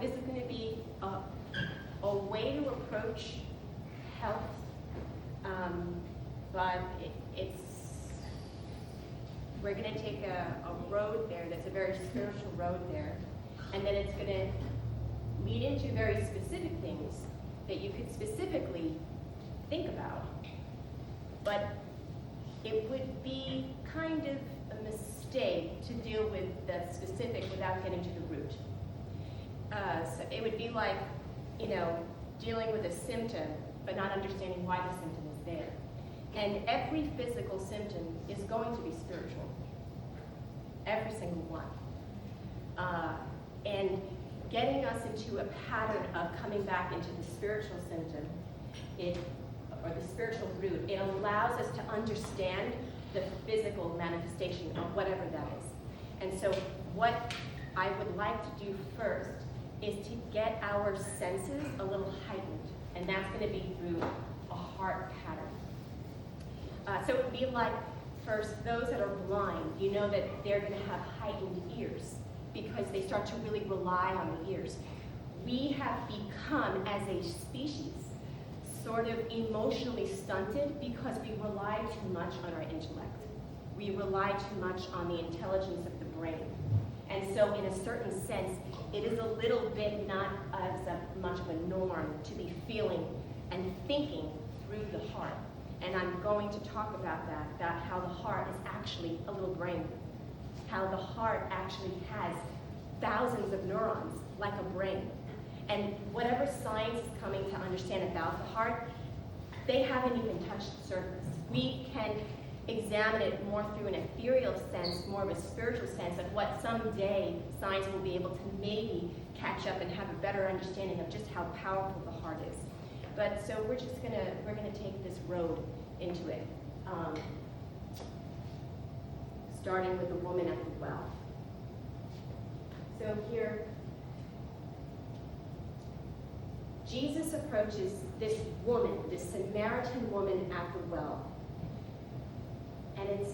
This is going to be a way to approach health, but we're going to take a road there that's a very spiritual road there, and then it's going to lead into very specific things that you could specifically think about. But it would be kind of a mistake to deal with the specific without getting to the root. So it would be like, dealing with a symptom, but not understanding why the symptom is there. And every physical symptom is going to be spiritual. Every single one. And getting us into a pattern of coming back into the spiritual symptom, or the spiritual root, it allows us to understand the physical manifestation of whatever that is. And so what I would like to do first is to get our senses a little heightened, and that's going to be through a heart pattern. So it would be like, first, those that are blind, you know that they're going to have heightened ears because they start to really rely on the ears. We have become, as a species, sort of emotionally stunted because we rely too much on our intellect. We rely too much on the intelligence of the brain. And so in a certain sense, it is a little bit not as much of a norm to be feeling and thinking through the heart. And I'm going to talk about that, about how the heart is actually a little brain. How the heart actually has thousands of neurons, like a brain. And whatever science is coming to understand about the heart, they haven't even touched the surface. We can examine it more through an ethereal sense, more of a spiritual sense of what someday science will be able to maybe catch up and have a better understanding of just how powerful the heart is. But so we're gonna take this road into it, starting with the woman at the well. So here, Jesus approaches this woman, this Samaritan woman at the well. And it's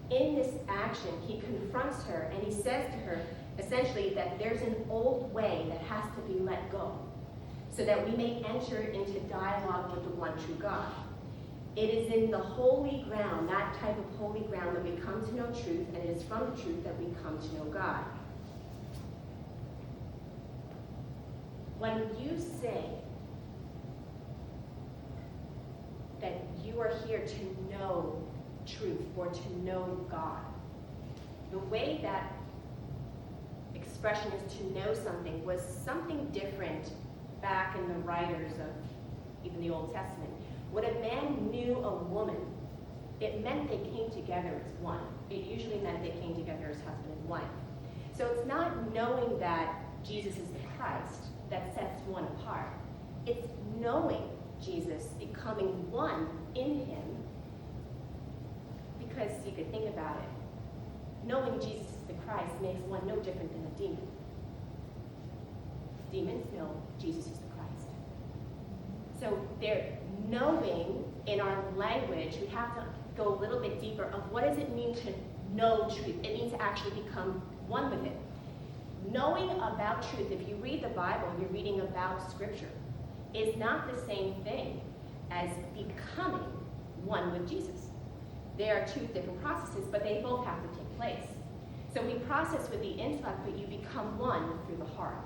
in this action, he confronts her and he says to her, essentially, that there's an old way that has to be let go so that we may enter into dialogue with the one true God. It is in the holy ground, that type of holy ground, that we come to know truth, and it is from the truth that we come to know God. When you say that you are here to know truth or to know God, the way that expression is to know something was something different back in the writers of even the Old Testament. When a man knew a woman, it meant they came together as one. It usually meant they came together as husband and wife. So it's not knowing that Jesus is the Christ that sets one apart. It's knowing Jesus, becoming one in him, because you could think about it. Knowing Jesus is the Christ makes one no different than a demon. Demons know Jesus is the Christ. So they're knowing in our language, we have to go a little bit deeper of what does it mean to know truth. It means to actually become one with it. Knowing about truth, if you read the Bible, you're reading about Scripture, is not the same thing as becoming one with Jesus. There are two different processes, but they both have to take place. So we process with the intellect, but you become one through the heart.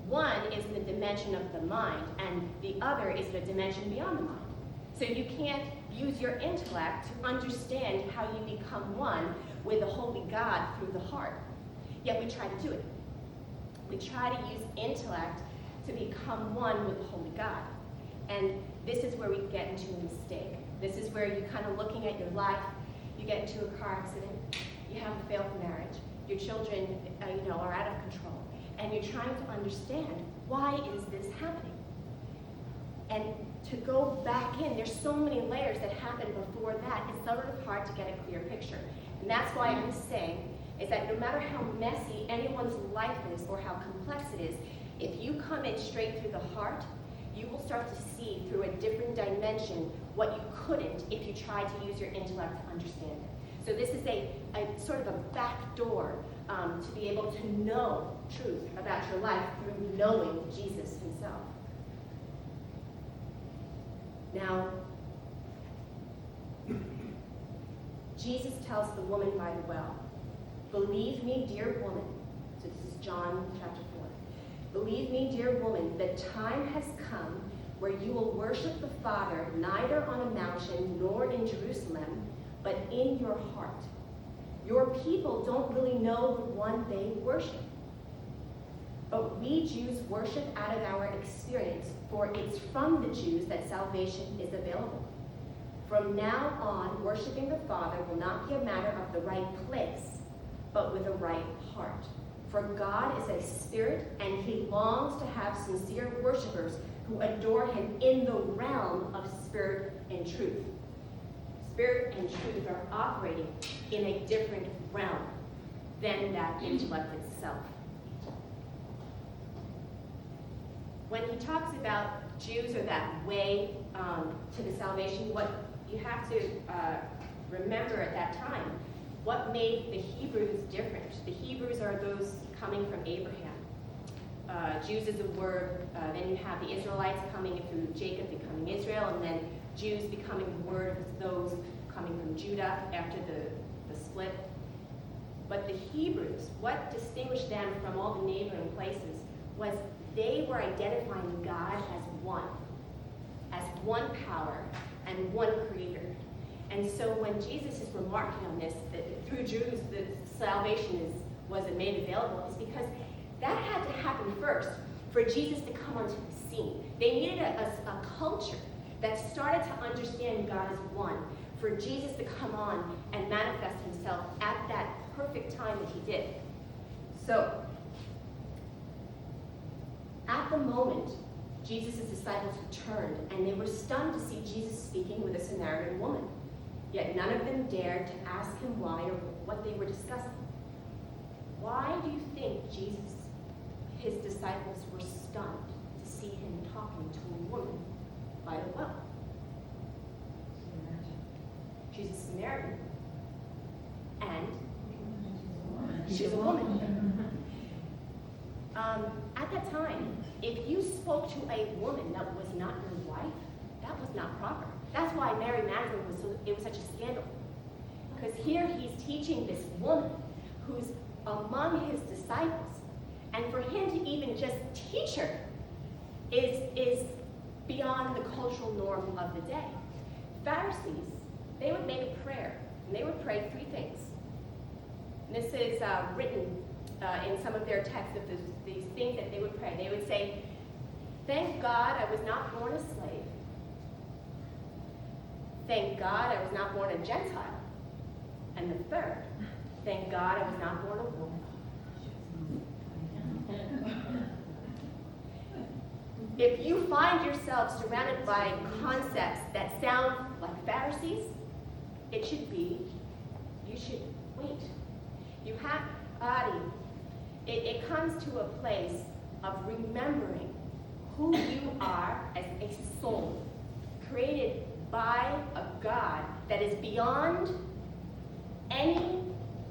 One is in the dimension of the mind, and the other is the dimension beyond the mind. So you can't use your intellect to understand how you become one with the holy God through the heart. Yet we try to do it. We try to use intellect to become one with the holy God. And this is where we get into a mistake. This is where you're kind of looking at your life, you get into a car accident, you have a failed marriage, your children are out of control, and you're trying to understand, why is this happening? And to go back in, there's so many layers that happen before that, it's sort of hard to get a clear picture. And that's why I'm saying is that no matter how messy anyone's life is or how complex it is, if you come in straight through the heart, you will start to see through a different dimension what you couldn't if you tried to use your intellect to understand it. So this is a sort of a back door to be able to know truth about your life through knowing Jesus himself. Now, Jesus tells the woman by the well, "Believe me, dear woman," so this is John chapter 4. "Believe me, dear woman, the time has come where you will worship the Father neither on a mountain nor in Jerusalem, but in your heart. Your people don't really know the one they worship. But we Jews worship out of our experience, for it's from the Jews that salvation is available. From now on, worshiping the Father will not be a matter of the right place, but with a right heart. For God is a spirit, and he longs to have sincere worshipers who adore him in the realm of spirit and truth." Spirit and truth are operating in a different realm than that intellect itself. When he talks about Jews or that way to the salvation, what you have to remember at that time, what made the Hebrews different? The Hebrews are those coming from Abraham. Jews is a word, then you have the Israelites coming through Jacob becoming Israel, and then Jews becoming the word of those coming from Judah after the split. But the Hebrews, what distinguished them from all the neighboring places was they were identifying God as one power and one creator. And so when Jesus is remarking on this, that through Jews the salvation wasn't made available, is because that had to happen first for Jesus to come onto the scene. They needed a culture that started to understand God as one, for Jesus to come on and manifest himself at that perfect time that he did. So, at the moment, Jesus' disciples returned, and they were stunned to see Jesus speaking with a Samaritan woman. Yet none of them dared to ask him why or what they were discussing. Why do you think his disciples were stunned to see him talking to a woman by the well? She's a Samaritan. And she's a woman. At that time, if you spoke to a woman that was not your wife, that was not proper. That's why Mary Magdalene it was such a scandal. Because here he's teaching this woman who's among his disciples. And for him to even just teach her is beyond the cultural norm of the day. Pharisees, they would make a prayer, and they would pray three things. And this is written in some of their texts of these things that they would pray. They would say, "Thank God I was not born a slave. Thank God I was not born a Gentile. And the third, thank God I was not born a woman." If you find yourself surrounded by concepts that sound like Pharisees, it should be, you should wait. You have body. It comes to a place of remembering who you are as a soul, created by a God that is beyond any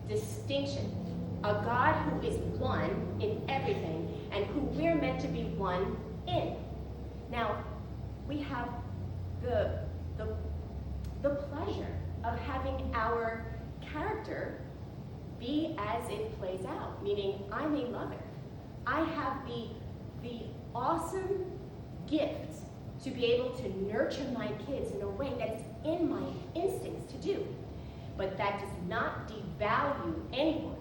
distinction, a God who is one in everything and who we're meant to be one in. Now, we have the pleasure of having our character be as it plays out, meaning I'm a mother. I have the awesome gift to be able to nurture my kids in a way that's in my instincts to do. But that does not devalue anyone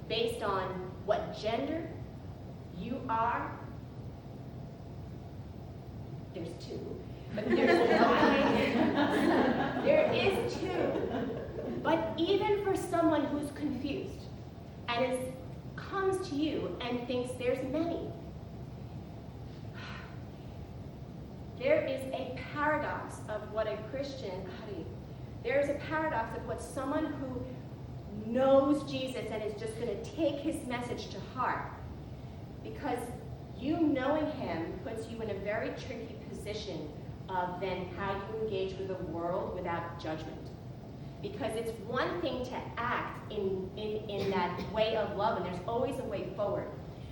based on what gender you are. There's two, but there is two. But even for someone who's confused and comes to you and thinks there's many, there is a paradox of what a Christian, there is a paradox of what someone who knows Jesus and is just going to take his message to heart, because you knowing him puts you in a very tricky position of then how you engage with the world without judgment. Because it's one thing to act in that way of love, and there's always a way forward.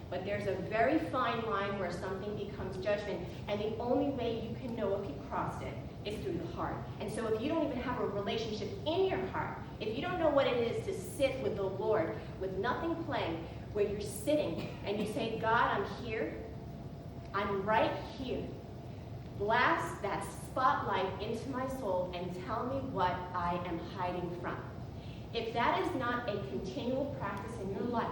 But there's a very fine line where something becomes judgment, and the only way you can know if you crossed it is through the heart. And so if you don't even have a relationship in your heart, if you don't know what it is to sit with the Lord with nothing playing, where you're sitting and you say, God, I'm here, I'm right here. Blast that spotlight into my soul and tell me what I am hiding from. If that is not a continual practice in your life,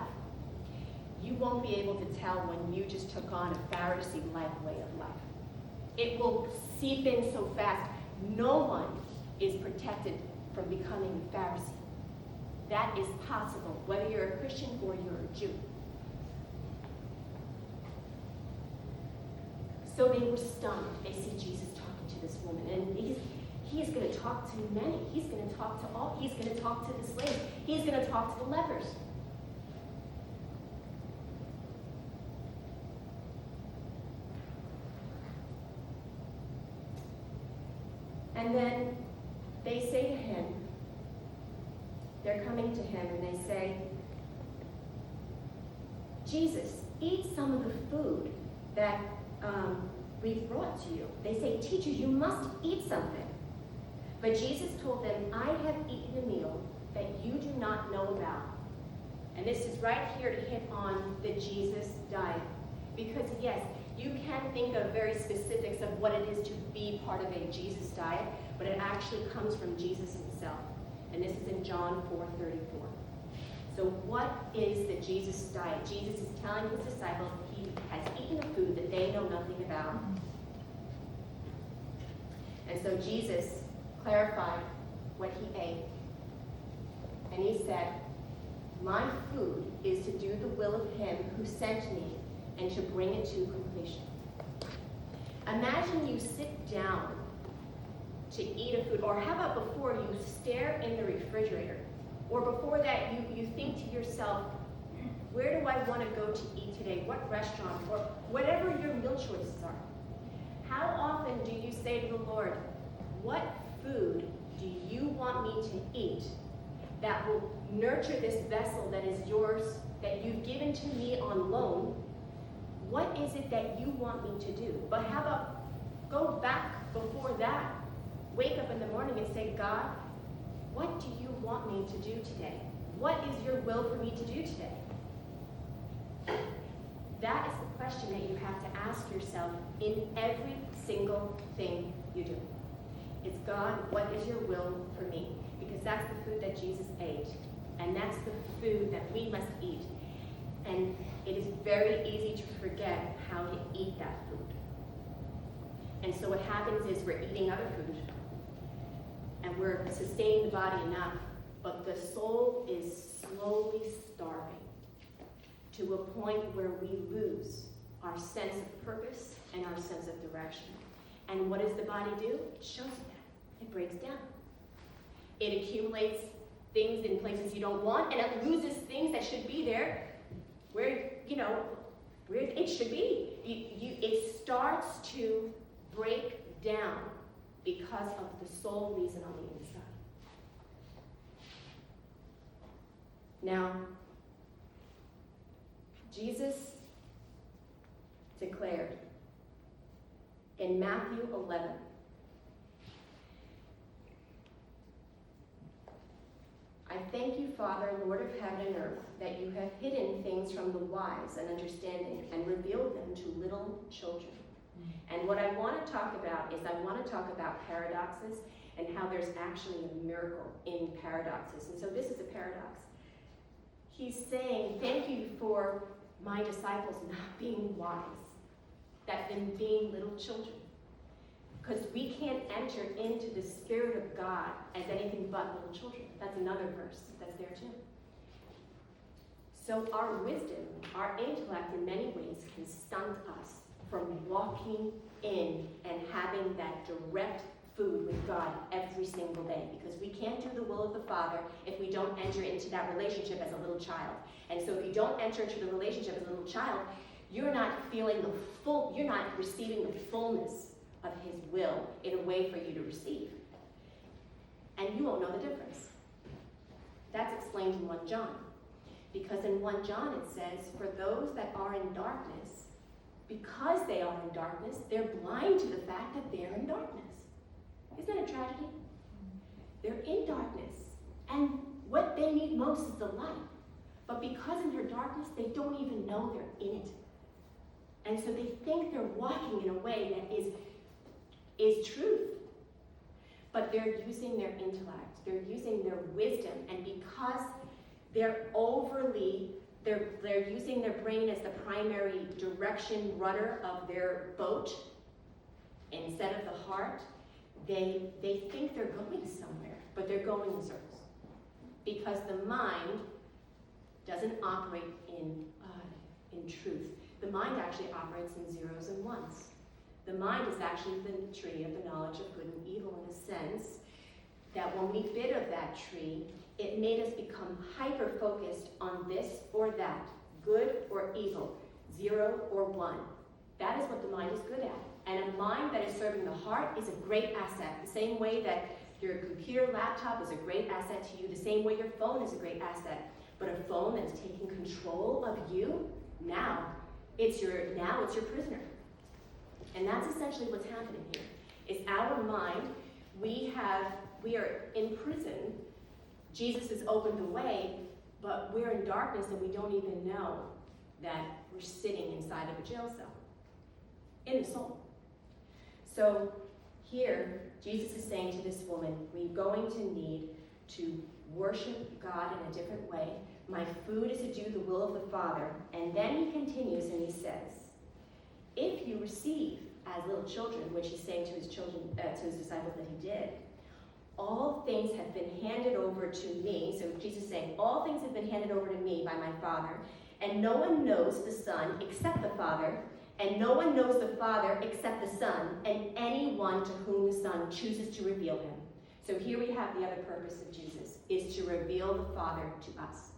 you won't be able to tell when you just took on a Pharisee-like way of life. It will seep in so fast. No one is protected from becoming a Pharisee. That is possible, whether you're a Christian or you're a Jew. So they were stunned. They see Jesus talking to this woman, and he is going to talk to many. He's going to talk to all. He's going to talk to the slaves. He's going to talk to the lepers. And then they say to him, they're coming to him, and they say, Jesus, eat some of the food that we've brought to you. They say, teacher, you must eat something. But Jesus told them, I have eaten a meal that you do not know about. And this is right here to hit on the Jesus diet. Because yes, you can think of very specifics of what it is to be part of a Jesus diet, but it actually comes from Jesus himself. And this is in John 4:34. So what is the Jesus diet? Jesus is telling his disciples he has eaten a food that they know nothing about. And so Jesus clarified what he ate. And he said, my food is to do the will of him who sent me and to bring it to completion. Imagine you sit down to eat a food, or how about before you stare in the refrigerator, or before that you think to yourself, where do I want to go to eat today? What restaurant? Or whatever your meal choices are. How often do you say to the Lord, what food do you want me to eat that will nurture this vessel that is yours, that you've given to me on loan? What is it that you want me to do? But how about go back before that? Wake up in the morning and say, God, what do you want me to do today? What is your will for me to do today? That is the question that you have to ask yourself in every single thing you do. It's, God, what is your will for me? Because that's the food that Jesus ate. And that's the food that we must eat. And it is very easy to forget how to eat that food. And so what happens is we're eating other food. And we're sustaining the body enough. But the soul is slowly starving to a point where we lose our sense of purpose and our sense of direction. And what does the body do? It shows you that. It breaks down. It accumulates things in places you don't want, and it loses things that should be there where, where it should be. It starts to break down because of the soul reason on the inside. Now, Jesus declared in Matthew 11, I thank you, Father, Lord of heaven and earth, that you have hidden things from the wise and understanding and revealed them to little children. And what I want to talk about is I want to talk about paradoxes and how there's actually a miracle in paradoxes. And so this is a paradox. He's saying, thank you for my disciples not being wise, that them being little children. Because we can't enter into the Spirit of God as anything but little children. That's another verse that's there too. So our wisdom, our intellect in many ways can stunt us from walking in and having that direct food with God every single day, because we can't do the will of the Father if we don't enter into that relationship as a little child. And so if you don't enter into the relationship as a little child, you're not feeling you're not receiving the fullness of his will in a way for you to receive. and you won't know the difference. That's explained in 1 John. Because in 1 John it says, for those that are in darkness, because they are in darkness, they're blind to the fact that they're in darkness. Isn't that a tragedy? They're in darkness, and what they need most is the light. But because in their darkness, they don't even know they're in it. And so they think they're walking in a way that is truth. But they're using their intellect, they're using their wisdom, and because they're using their brain as the primary direction rudder of their boat instead of the heart, they think they're going somewhere, but they're going in circles. Because the mind doesn't operate in truth. The mind actually operates in zeros and ones. The mind is actually the tree of the knowledge of good and evil, in a sense that when we bit of that tree, it made us become hyper-focused on this or that, good or evil, 0 or 1. That is what the mind is good at. And a mind that is serving the heart is a great asset. The same way that your computer, laptop is a great asset to you, the same way your phone is a great asset. But a phone that's taking control of you, now it's your prisoner. And that's essentially what's happening here. Is our mind, we are in prison. Jesus has opened the way, but we're in darkness and we don't even know that we're sitting inside of a jail cell in the soul. So here, Jesus is saying to this woman, we're going to need to worship God in a different way. My food is to do the will of the Father. And then he continues and he says, if you receive as little children, which he's saying to his children, to his disciples that he did, all things have been handed over to me. So Jesus is saying, all things have been handed over to me by my Father, and no one knows the Son except the Father, and no one knows the Father except the Son, and anyone to whom the Son chooses to reveal him. So here we have the other purpose of Jesus, is to reveal the Father to us.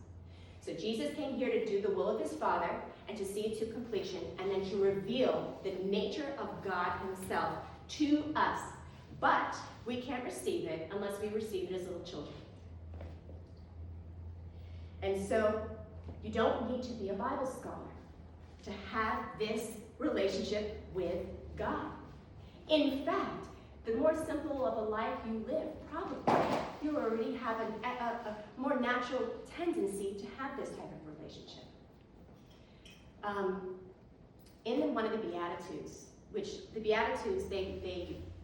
So Jesus came here to do the will of his Father and to see it to completion, and then to reveal the nature of God himself to us. But we can't receive it unless we receive it as little children. And so you don't need to be a Bible scholar to have this relationship with God. In fact, the more simple of a life you live, probably you already have a more natural tendency to have this type of relationship. In one of the Beatitudes, which the Beatitudes,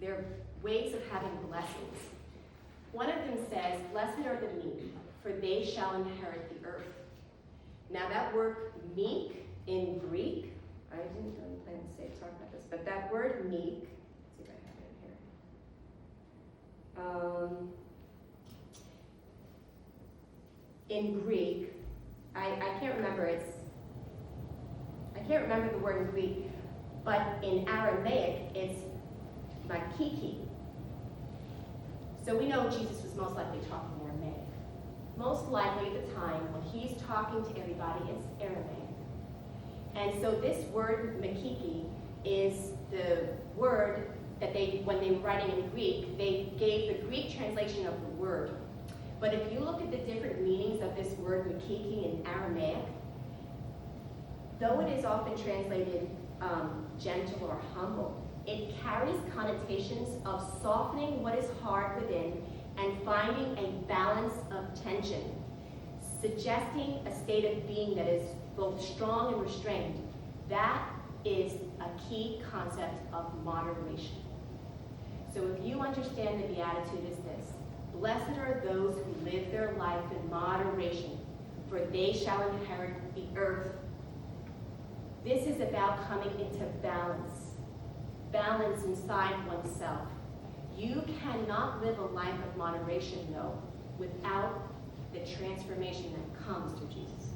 they're ways of having blessings. One of them says, blessed are the meek, for they shall inherit the earth. Now that word meek in Greek, I didn't plan to talk about this, but that word meek, let's see if I have it here. In Greek, I can't remember the word in Greek, but in Aramaic, it's makiki. So we know Jesus was most likely talking Aramaic. Most likely at the time, when he's talking to everybody, it's Aramaic. And so this word makiki is the word that when they were writing in Greek, they gave the Greek translation of the word. But if you look at the different meanings of this word makiki in Aramaic, though it is often translated gentle or humble, it carries connotations of softening what is hard within and finding a balance of tension, suggesting a state of being that is both strong and restrained. That is a key concept of moderation. So if you understand the Beatitude as this, blessed are those who live their life in moderation, for they shall inherit the earth. This is about coming into balance inside oneself. You cannot live a life of moderation, though, without the transformation that comes through Jesus.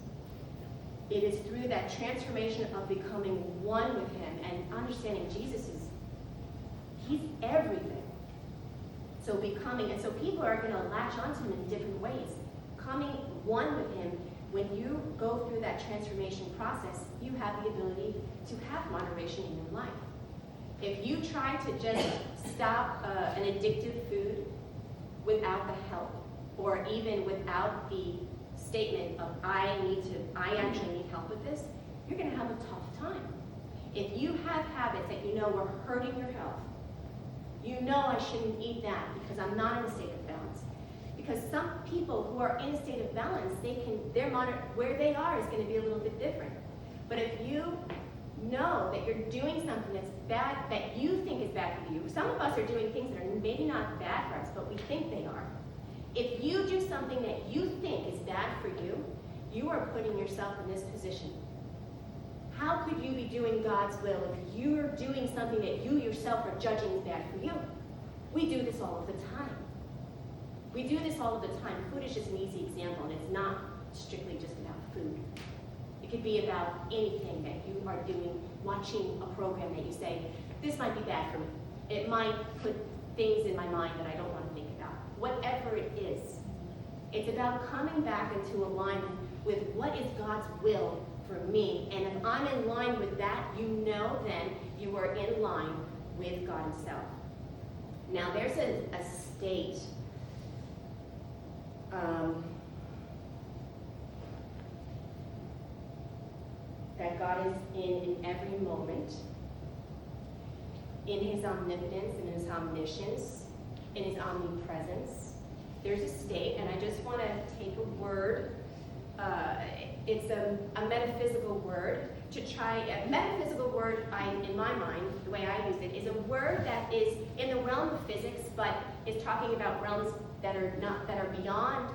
It is through that transformation of becoming one with him and understanding Jesus he's everything. So people are going to latch onto him in different ways. Coming one with him, when you go through that transformation process, you have the ability to have moderation in your life. If you try to just stop an addictive food, without the help, or even without the statement of, I actually need help with this, you're going to have a tough time. If you have habits that you know are hurting your health, you know I shouldn't eat that because I'm not in a state of balance. Because some people who are in a state of balance, where they are is going to be a little bit different. But if you know that you're doing something that's bad, that you think is bad for you, some of us are doing things that are maybe not bad for us, but we think they are. If you do something that you think is bad for you, you are putting yourself in this position. How could you be doing God's will if you're doing something that you yourself are judging as bad for you? We do this all of the time. We do this all of the time. Food is just an easy example, and it's not strictly just about food. It could be about anything that you are doing, watching a program that you say, this might be bad for me. It might put things in my mind that I don't want to think about. Whatever it is, it's about coming back into alignment with what is God's will for me. And if I'm in line with that, you know then you are in line with God himself. Now there's a state that God is in every moment, in his omnipotence, in his omniscience, in his omnipresence. There's a state, and I just want to take a word. It's a metaphysical word a metaphysical word, in my mind, the way I use it, is a word that is in the realm of physics, but is talking about realms that are beyond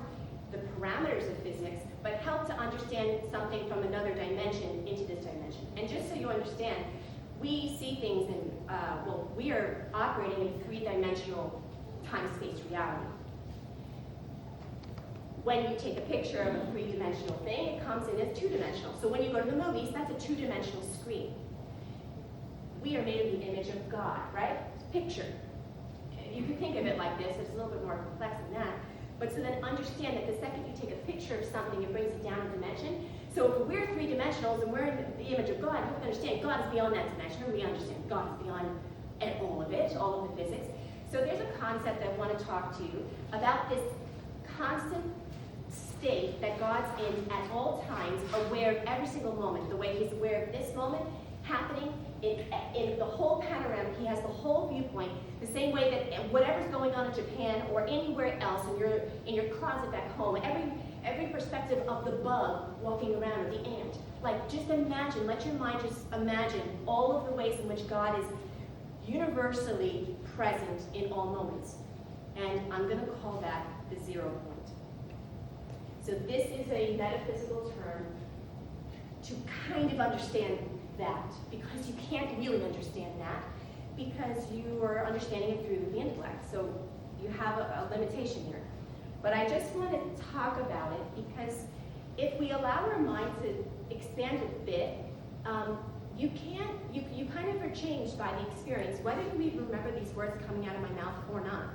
the parameters of physics, but help to understand something from another dimension into this dimension. And just so you understand, we see things in, we are operating in three-dimensional time-space reality. When you take a picture of a three-dimensional thing, it comes in as two-dimensional. So when you go to the movies, that's a two-dimensional screen. We are made in the image of God, right? Picture. You can think of it like this. It's a little bit more complex than that. But so then understand that the second you take a picture of something, it brings it down a dimension. So if we're three-dimensionals and we're in the image of God, you have to understand God is beyond that dimension, and we understand God is beyond all of it, all of the physics. So there's a concept I want to talk to you about this constant state that God's in at all times, aware of every single moment, the way he's aware of this moment happening in the whole panorama. He has the whole viewpoint, the same way that whatever's going on in Japan or anywhere else in your closet back home, every perspective of the bug walking around or the ant. Like, just imagine, let your mind just imagine all of the ways in which God is universally present in all moments. And I'm going to call that the 0 point. So this is a metaphysical term to kind of understand that, because you can't really understand that because you are understanding it through the intellect. So you have a limitation here. But I just want to talk about it because if we allow our mind to expand a bit, you kind of are changed by the experience, whether we remember these words coming out of my mouth or not.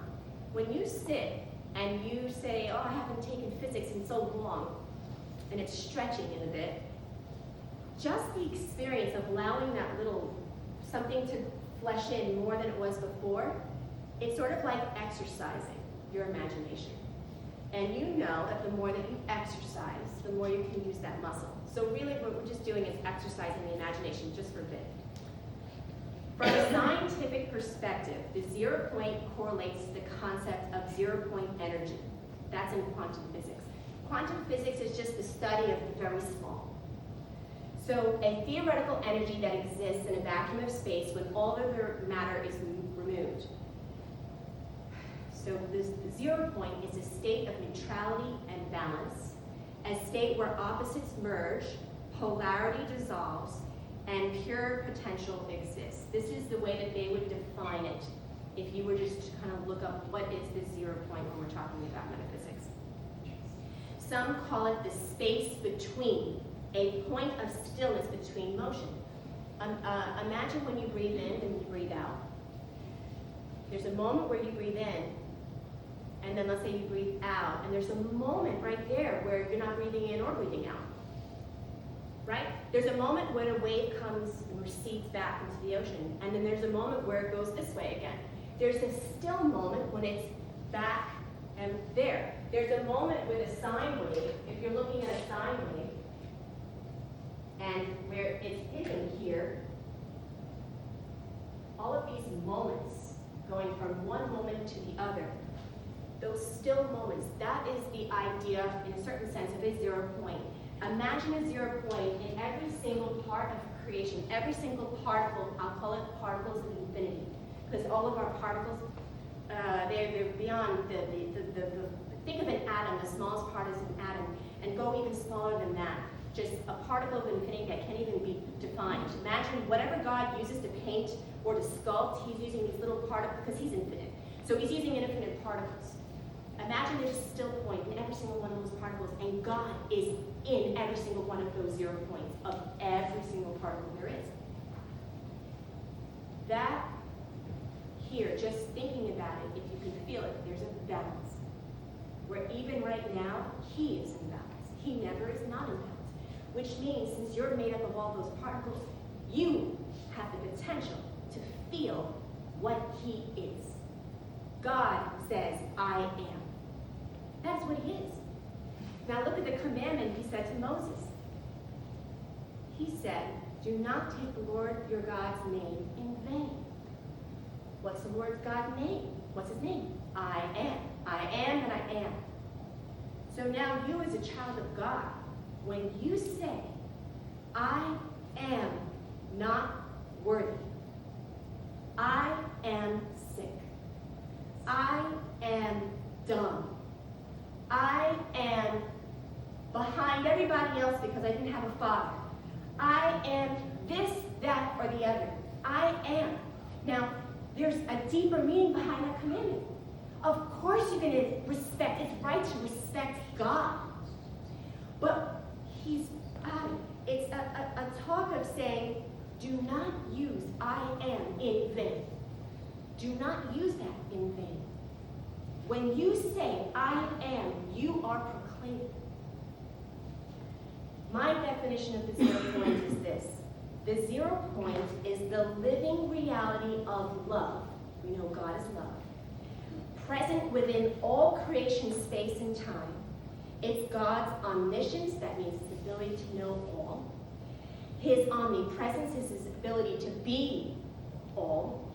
When you sit and you say, oh, I haven't taken physics in so long, and it's stretching in a bit, just the experience of allowing that little something to flesh in more than it was before, it's sort of like exercising your imagination. And you know that the more that you exercise, the more you can use that muscle. So really what we're just doing is exercising the imagination just for a bit. From a scientific perspective, the 0 point correlates to the concept of 0 point energy. That's in quantum physics. Quantum physics is just the study of the very small. So a theoretical energy that exists in a vacuum of space when all other matter is removed. So the 0 point is a state of neutrality and balance, a state where opposites merge, polarity dissolves, and pure potential exists. This is the way that they would define it if you were just to kind of look up what is the 0 point when we're talking about metaphysics. Some call it the space between, a point of stillness between motion. Imagine when you breathe in and you breathe out. There's a moment where you breathe in, and then let's say you breathe out, and there's a moment right there where you're not breathing in or breathing out. Right? There's a moment when a wave comes and recedes back into the ocean, and then there's a moment where it goes this way again. There's a still moment when it's back And there's a moment with a sine wave, if you're looking at a sine wave, and where it's hidden here, all of these moments going from one moment to the other, those still moments, that is the idea, in a certain sense, of a 0 point. Imagine a 0 point in every single part of creation, every single particle. I'll call it particles of infinity, because all of our particles, they're beyond think of an atom. The smallest part is an atom, and go even smaller than that. Just a particle of infinity that can't even be defined. Imagine whatever God uses to paint or to sculpt, he's using these little particles, because he's infinite. So he's using infinite particles. Imagine there's a still point in every single one of those particles, and God is in every single one of those 0 points of every single particle there is. That here, just thinking about it, if you can feel it, there's a balance. Where even right now, he is in balance. He never is not in balance. Which means, since you're made up of all those particles, you have the potential to feel what he is. God says, I am. That's what he is. Now look at the commandment he said to Moses. He said, do not take the Lord your God's name in vain. What's the Lord God's name? What's his name? I am. I am that I am. So now you as a child of God, when you say, I am not worthy, I am sick, I am dumb, I am behind everybody else because I didn't have a father, I am this, that, or the other, I am. Now, there's a deeper meaning behind that commandment. Of course you're going to respect, it's right to respect God. But it's a talk of saying, do not use I am in vain. Do not use that in vain. When you say I am, you are proclaiming. My definition of the 0 point is this. The 0 point is the living reality of love. We know God is love. Present within all creation, space, and time. It's God's omniscience, that means his ability to know all. His omnipresence is his ability to be all,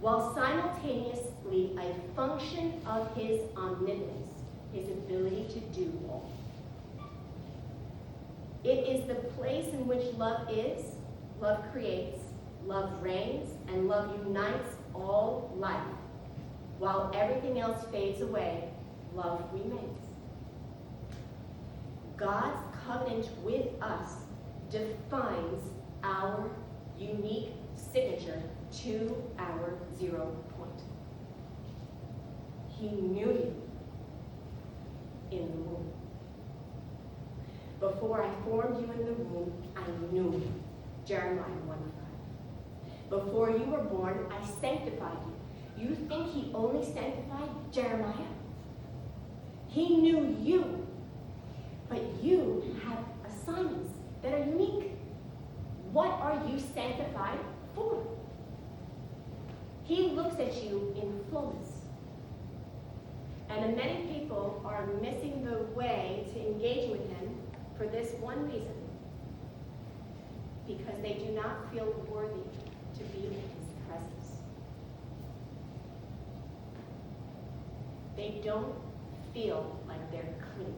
while simultaneously a function of his omnipotence, his ability to do all. It is the place in which love is, love creates, love reigns, and love unites all life. While everything else fades away, love remains. God's covenant with us defines our unique signature to our 0 point. He knew you in the womb. Before I formed you in the womb, I knew you. Jeremiah 1:5. Before you were born, I sanctified you. You think he only sanctified Jeremiah? He knew you. But you have assignments that are unique. What are you sanctified for? He looks at you in fullness. And many people are missing the way to engage with him for this one reason. Because they do not feel worthy to be in his presence. They don't feel like they're clean.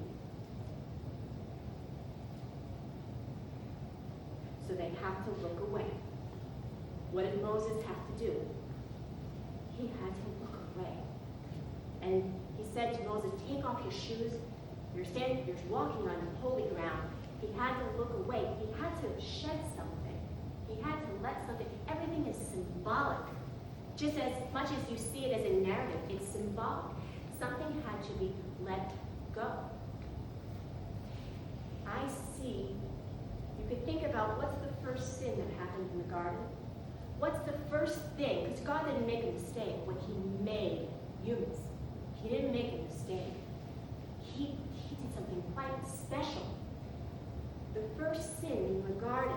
So they have to look away. What did Moses have to do? He had to look away. And he said to Moses, take off your shoes. You're walking on holy ground. He had to look away. He had to shed something. He had to let something. Everything is symbolic. Just as much as you see it as a narrative, it's symbolic. Something had to be let go. I see. You could think about what's the first sin that happened in the garden? What's the first thing? Because God didn't make a mistake when he made humans. He didn't make a mistake. He did something quite special. The first sin in the garden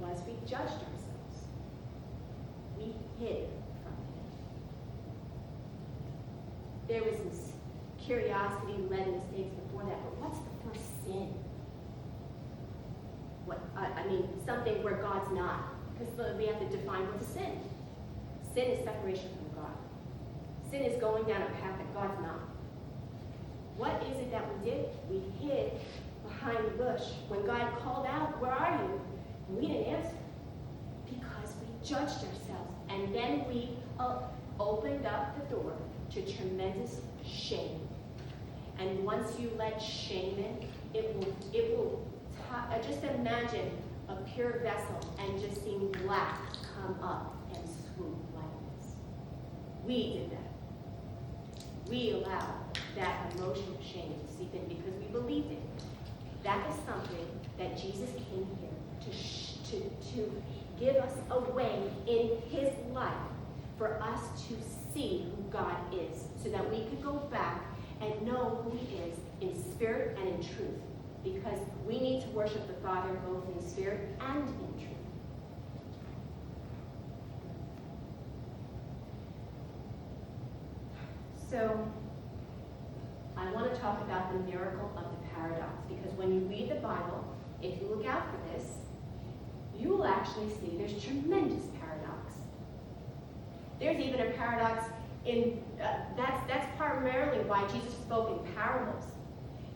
was we judged ourselves. We hid from him. there was this curiosity-led mistakes before that, but what's the first sin? Something where God's not. Because we have to define what's a sin. Sin is separation from God. Sin is going down a path that God's not. What is it that we did? We hid behind the bush. When God called out, "Where are you?" we didn't answer because we judged ourselves. And then we opened up the door to tremendous shame. And once you let shame in, it will just imagine a pure vessel and just seeing black come up and swoop like this. We did that. We allowed that emotion of shame to seep in because we believed it. That is something that Jesus came here to give us a way in his life for us to see who God is, so that we could go back and know who he is in spirit and in truth. Because we need to worship the Father both in spirit and in truth. So, I want to talk about the miracle of the paradox, because when you read the Bible, if you look out for this, you will actually see there's tremendous paradox. There's even a paradox in, that's primarily why Jesus spoke in parables.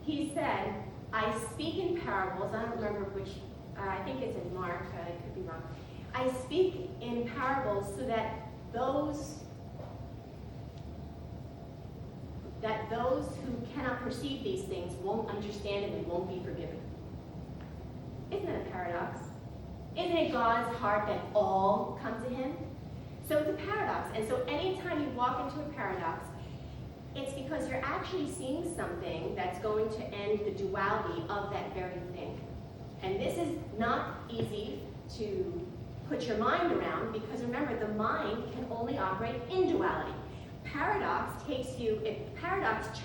He said, I speak in parables. I don't remember which, I think it's in Mark, I could be wrong. I speak in parables so that those who cannot perceive these things won't understand them and won't be forgiven. Isn't that a paradox? Isn't it God's heart that all come to him? So it's a paradox. And so anytime you walk into a paradox, it's because you're actually seeing something that's going to end the duality of that very thing. And this is not easy to put your mind around, because remember, the mind can only operate in duality. Paradox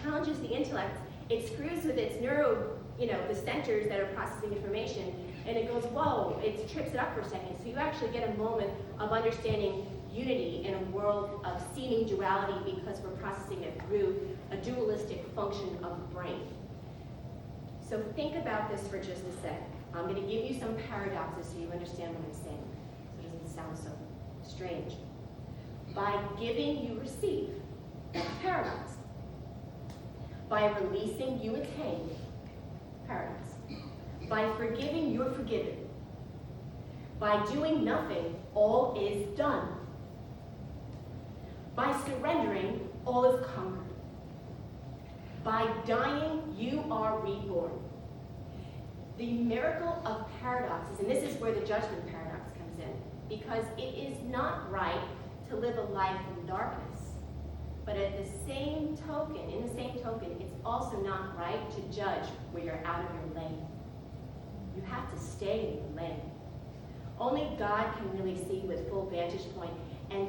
challenges the intellect. It screws with its the centers that are processing information, and it goes, whoa, it trips it up for a second. So you actually get a moment of understanding unity in a world of seeming duality, because we're processing it through a dualistic function of the brain. So think about this for just a sec. I'm going to give you some paradoxes so you understand what I'm saying, so it doesn't sound so strange. By giving, you receive. That's a paradox. By releasing, you attain. Paradox. By forgiving, you're forgiven. By doing nothing, all is done. By surrendering, all is conquered. By dying, you are reborn. The miracle of paradoxes, and this is where the judgment paradox comes in, because it is not right to live a life in darkness. But in the same token, it's also not right to judge where you're out of your lane. You have to stay in your lane. Only God can really see with full vantage point. And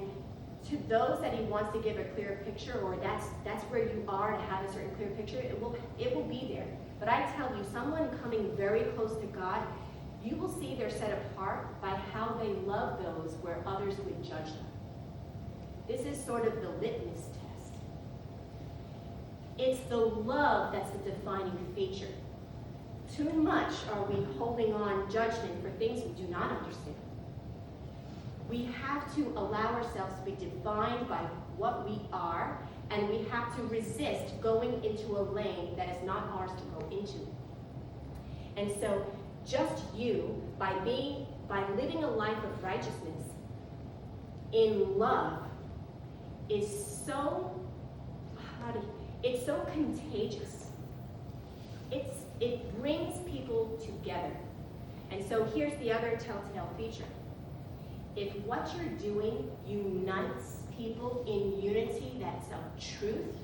to those that he wants to give a clear picture, or that's where you are to have a certain clear picture, it will be there. But I tell you, someone coming very close to God, you will see they're set apart by how they love those where others would judge them. This is sort of the litmus test. It's the love that's the defining feature. Too much are we holding on judgment for things we do not understand. We have to allow ourselves to be defined by what we are, and we have to resist going into a lane that is not ours to go into. And so, just you, by living a life of righteousness in love, is so contagious. It brings people together. And so here's the other telltale feature. If what you're doing unites people in unity that's of truth,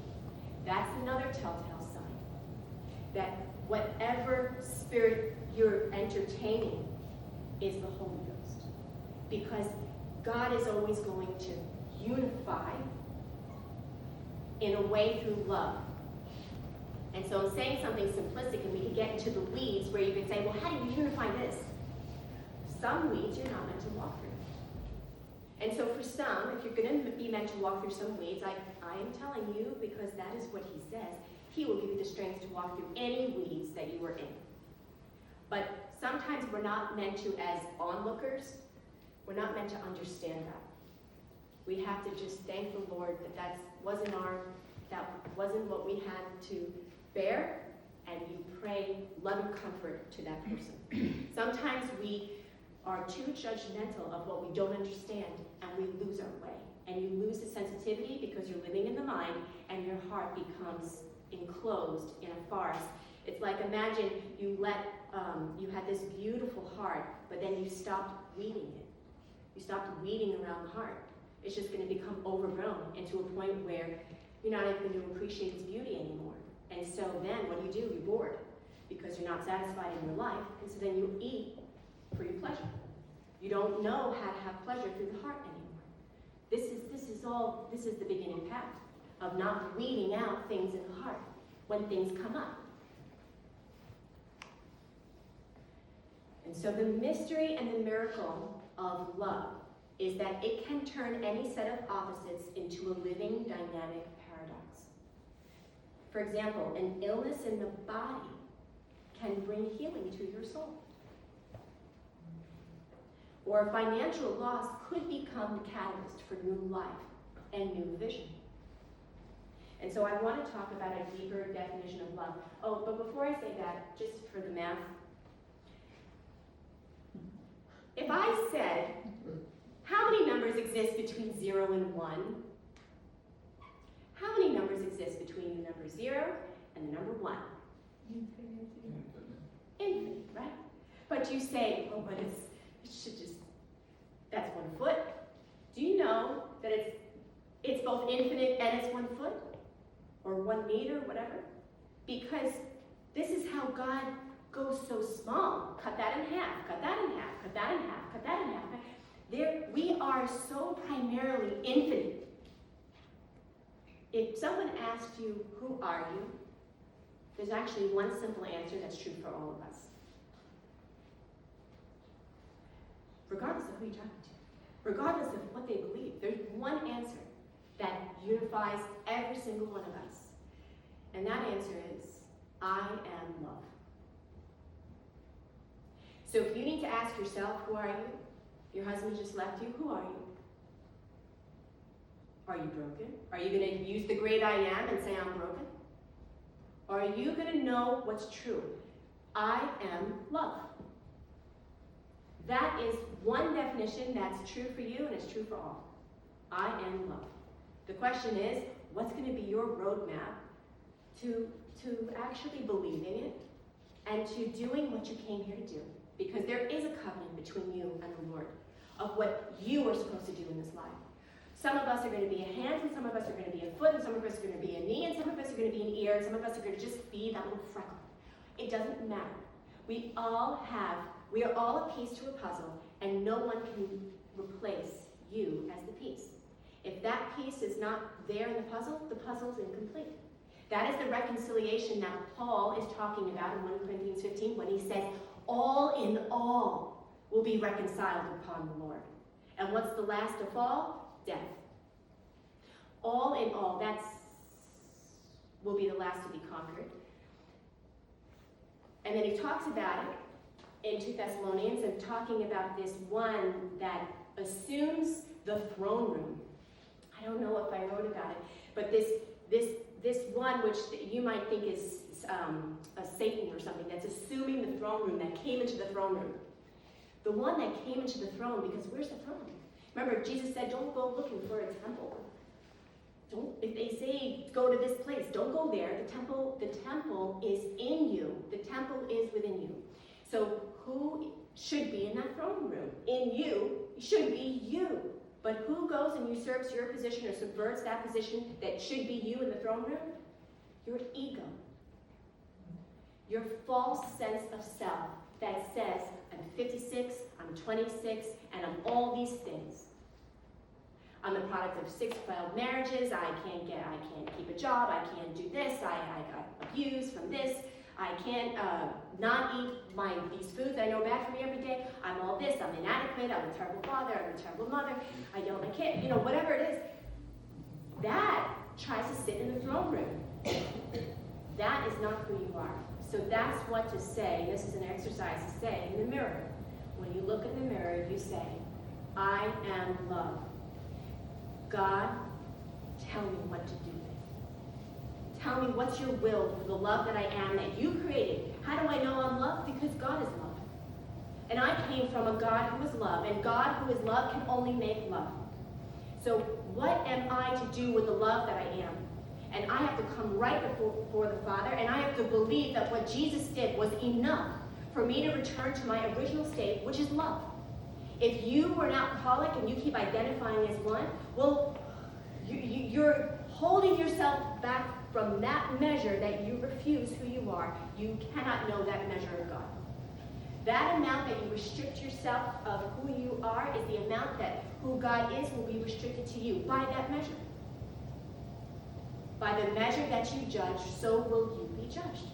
that's another telltale sign that whatever spirit you're entertaining is the Holy Ghost. Because God is always going to unify in a way through love. And so I'm saying something simplistic, and we can get into the weeds where you can say, well, how do you unify this? Some weeds you're not meant to walk through. And so for some, if you're going to be meant to walk through some weeds, I am telling you, because that is what he says, he will give you the strength to walk through any weeds that you are in. But sometimes we're not meant to, as onlookers, we're not meant to understand that. We have to just thank the Lord that wasn't what we had to bear, and you pray love and comfort to that person. Sometimes we are too judgmental of what we don't understand, and we lose our way. And you lose the sensitivity because you're living in the mind, and your heart becomes enclosed in a farce. It's like, imagine you had this beautiful heart, but then you stopped weeding it. You stopped weeding around the heart. It's just going to become overgrown, and to a point where you're not even going to appreciate its beauty anymore. And so then what do? You're bored because you're not satisfied in your life, and so then you eat for your pleasure. You don't know how to have pleasure through the heart anymore. This is the beginning path of not weeding out things in the heart when things come up. And so the mystery and the miracle of love is that it can turn any set of opposites into a living, dynamic paradox. For example, an illness in the body can bring healing to your soul. Or financial loss could become the catalyst for new life and new vision. And so I want to talk about a deeper definition of love. Oh, but before I say that, just for the math, if I said, how many numbers exist between 0 and 1? How many numbers exist between the number 0 and the number 1? Infinite, right? But you say, oh, but it should just, that's 1 foot. Do you know that it's both infinite and it's 1 foot? Or 1 meter, whatever? Because this is how God goes so small. Cut that in half, cut that in half, cut that in half, cut that in half. We are so primarily infinite. If someone asked you, who are you? There's actually one simple answer that's true for all of us. Regardless of who you're talking to, regardless of what they believe, there's one answer that unifies every single one of us. And that answer is, I am love. So if you need to ask yourself, who are you? Your husband just left you, who are you? Are you broken? Are you going to use the great I am and say I'm broken? Or are you going to know what's true? I am love. That is one definition that's true for you and it's true for all. I am love. The question is, what's going to be your roadmap to actually believing it and to doing what you came here to do? Because there is a covenant between you and the Lord of what you are supposed to do in this life. Some of us are going to be a hand, and some of us are going to be a foot, and some of us are going to be a knee, and some of us are going to be an ear, and some of us are going to just be that little freckle. It doesn't matter. We are all a piece to a puzzle, and no one can replace you as the piece. If that piece is not there in the puzzle is incomplete. That is the reconciliation that Paul is talking about in 1 Corinthians 15 when he says, all in all will be reconciled upon the Lord. And what's the last of all? Death. All in all, will be the last to be conquered. And then he talks about it in 2 Thessalonians and talking about this one that assumes the throne room. I don't know if I wrote about it, but this one which you might think is a Satan or something that's assuming the throne room, that came into the throne room. The one that came into the throne, because where's the throne? Remember, Jesus said, don't go looking for a temple. If they say, go to this place, don't go there. The temple is in you. The temple is within you. So who should be in that throne room? In you, should be you. But who goes and usurps your position or subverts that position that should be you in the throne room? Your ego. Your false sense of self that says, I'm 56, I'm 26, and I'm all these things. I'm the product of 6 failed marriages, I can't keep a job, I can't do this, I got abused from this, I can't not eat these foods that I know are bad for me every day. I'm all this, I'm inadequate, I'm a terrible father, I'm a terrible mother, I can't, whatever it is. That tries to sit in the throne room. That is not who you are. So that's what to say. This is an exercise to say in the mirror. When you look in the mirror, you say, I am love. God, tell me what to do. Tell me what's your will for the love that I am that you created. How do I know I'm loved? Because God is love. And I came from a God who is love, and God who is love can only make love. So what am I to do with the love that I am? And I have to come right before the Father, and I have to believe that what Jesus did was enough for me to return to my original state, which is love. If you were an alcoholic and you keep identifying as one, well, you're holding yourself back from that measure that you refuse who you are. You cannot know that measure of God. That amount that you restrict yourself of who you are is the amount that who God is will be restricted to you by that measure. By the measure that you judge, so will you be judged.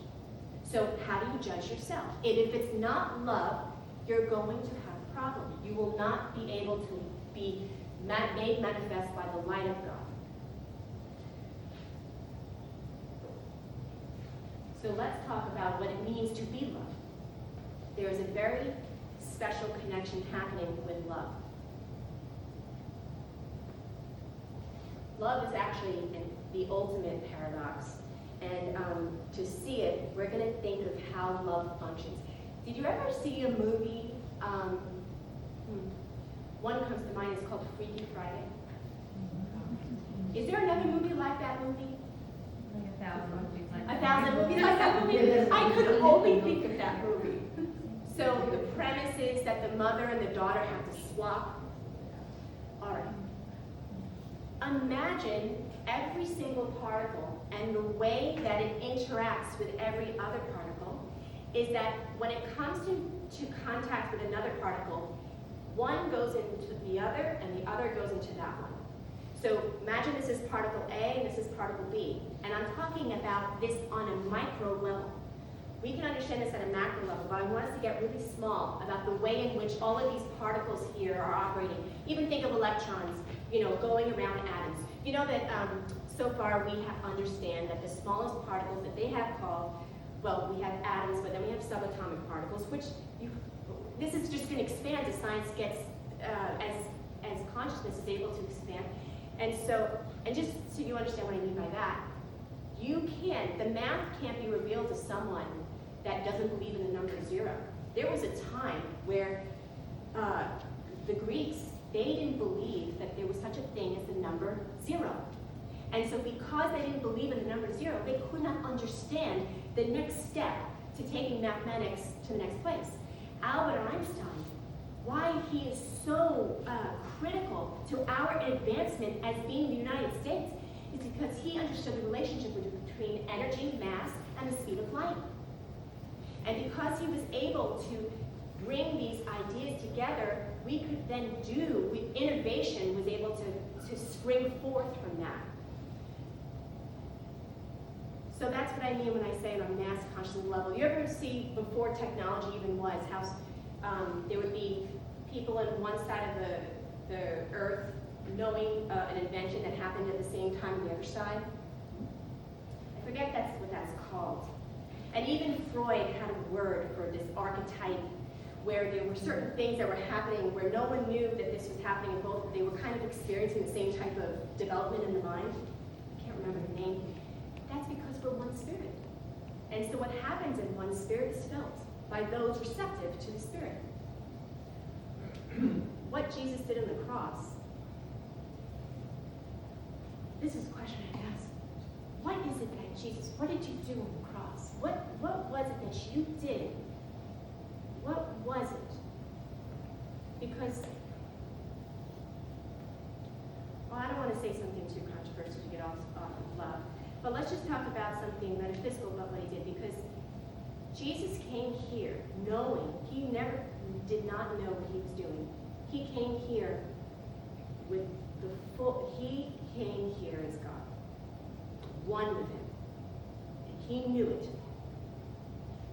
So how do you judge yourself? And if it's not love, you're going to have a problem. You will not be able to be made manifest by the light of God. So let's talk about what it means to be loved. There is a very special connection happening with love. Love is actually the ultimate paradox. And to see it, we're going to think of how love functions. Did you ever see a movie? One comes to mind, it's called Freaky Friday. Is there another movie like that movie? Like 1,000 movies like that. 1,000 movies like that movie? I could only think of that movie. So the premise is that the mother and the daughter have to swap. All right. Imagine every single particle and the way that it interacts with every other particle is that when it comes to contact with another particle, one goes into the other and the other goes into that one. So imagine this is particle A and this is particle B. And I'm talking about this on a micro level. We can understand this at a macro level, but I want us to get really small about the way in which all of these particles here are operating. Even think of electrons, going around atoms. You know that so far we understand that the smallest particles that they have called, well, we have atoms, but then we have subatomic particles, which this is just going to expand as science gets, as consciousness is able to expand. And just so you understand what I mean by that, the math can't be revealed to someone that doesn't believe in the number 0. There was a time where the Greeks, they didn't believe that there was such a thing as the number 0. And so because they didn't believe in the number 0, they could not understand the next step to taking mathematics to the next place. Albert Einstein, why he is so critical to our advancement as being the United States is because he understood the relationship between energy, mass, and the speed of light. And because he was able to bring these ideas together, we could then innovation was able to spring forth from that. So that's what I mean when I say on a mass consciousness level. You ever see, before technology even was, how there would be people on one side of the earth knowing an invention that happened at the same time on the other side? I forget what that's called. And even Freud had a word for this archetype where there were certain things that were happening where no one knew that this was happening in both, but they were kind of experiencing the same type of development in the mind. I can't remember the name. That's because we're one spirit. And so what happens in one spirit is felt by those receptive to the Spirit. What Jesus did on the cross, this is a question I ask. What is it that Jesus, what did you do on the cross? What was it that you did? What was it? Because, well, I don't want to say something too controversial to get off of love, but let's just talk about something metaphysical about what he did, because Jesus came here knowing, he never did not know what he was doing. He came here with he came here as God, one with him. And he knew it.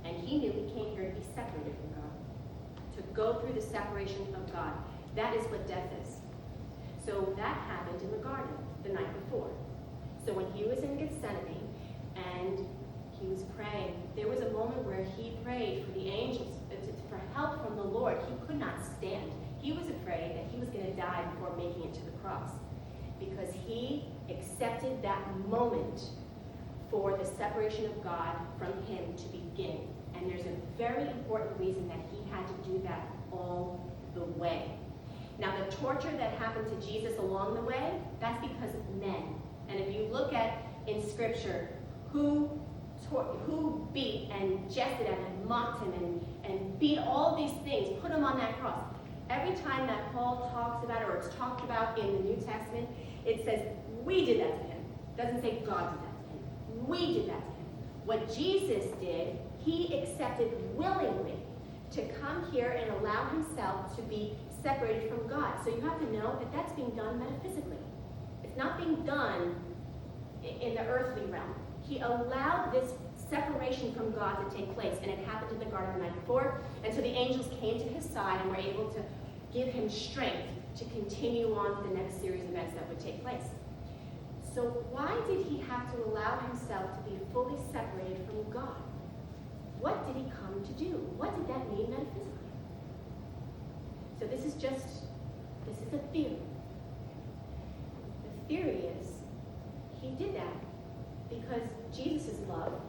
And he knew he came here to be separated from God, to go through the separation of God. That is what death is. So that happened in the garden the night before. So when he was in Gethsemane and he was praying, there was a moment where he prayed for the angels, for help from the Lord. He could not stand. He was afraid that he was going to die before making it to the cross, because he accepted that moment for the separation of God from him to begin. And there's a very important reason that he had to do that all the way. Now, the torture that happened to Jesus along the way, that's because of men. And if you look at in Scripture who beat and jested at him and mocked him and beat all these things, put him on that cross. Every time that Paul talks about it, or it's talked about in the New Testament, it says, we did that to him. It doesn't say God did that to him. We did that to him. What Jesus did, he accepted willingly to come here and allow himself to be separated from God. So you have to know that that's being done metaphysically. It's not being done in the earthly realm. He allowed this separation from God to take place, and it happened in the garden the night before. And so the angels came to his side and were able to give him strength to continue on to the next series of events that would take place. So why did he have to allow himself to be fully separated from God? What did he come to do? What did that mean metaphysically? So this is a theory. The theory is he did that because Jesus is love.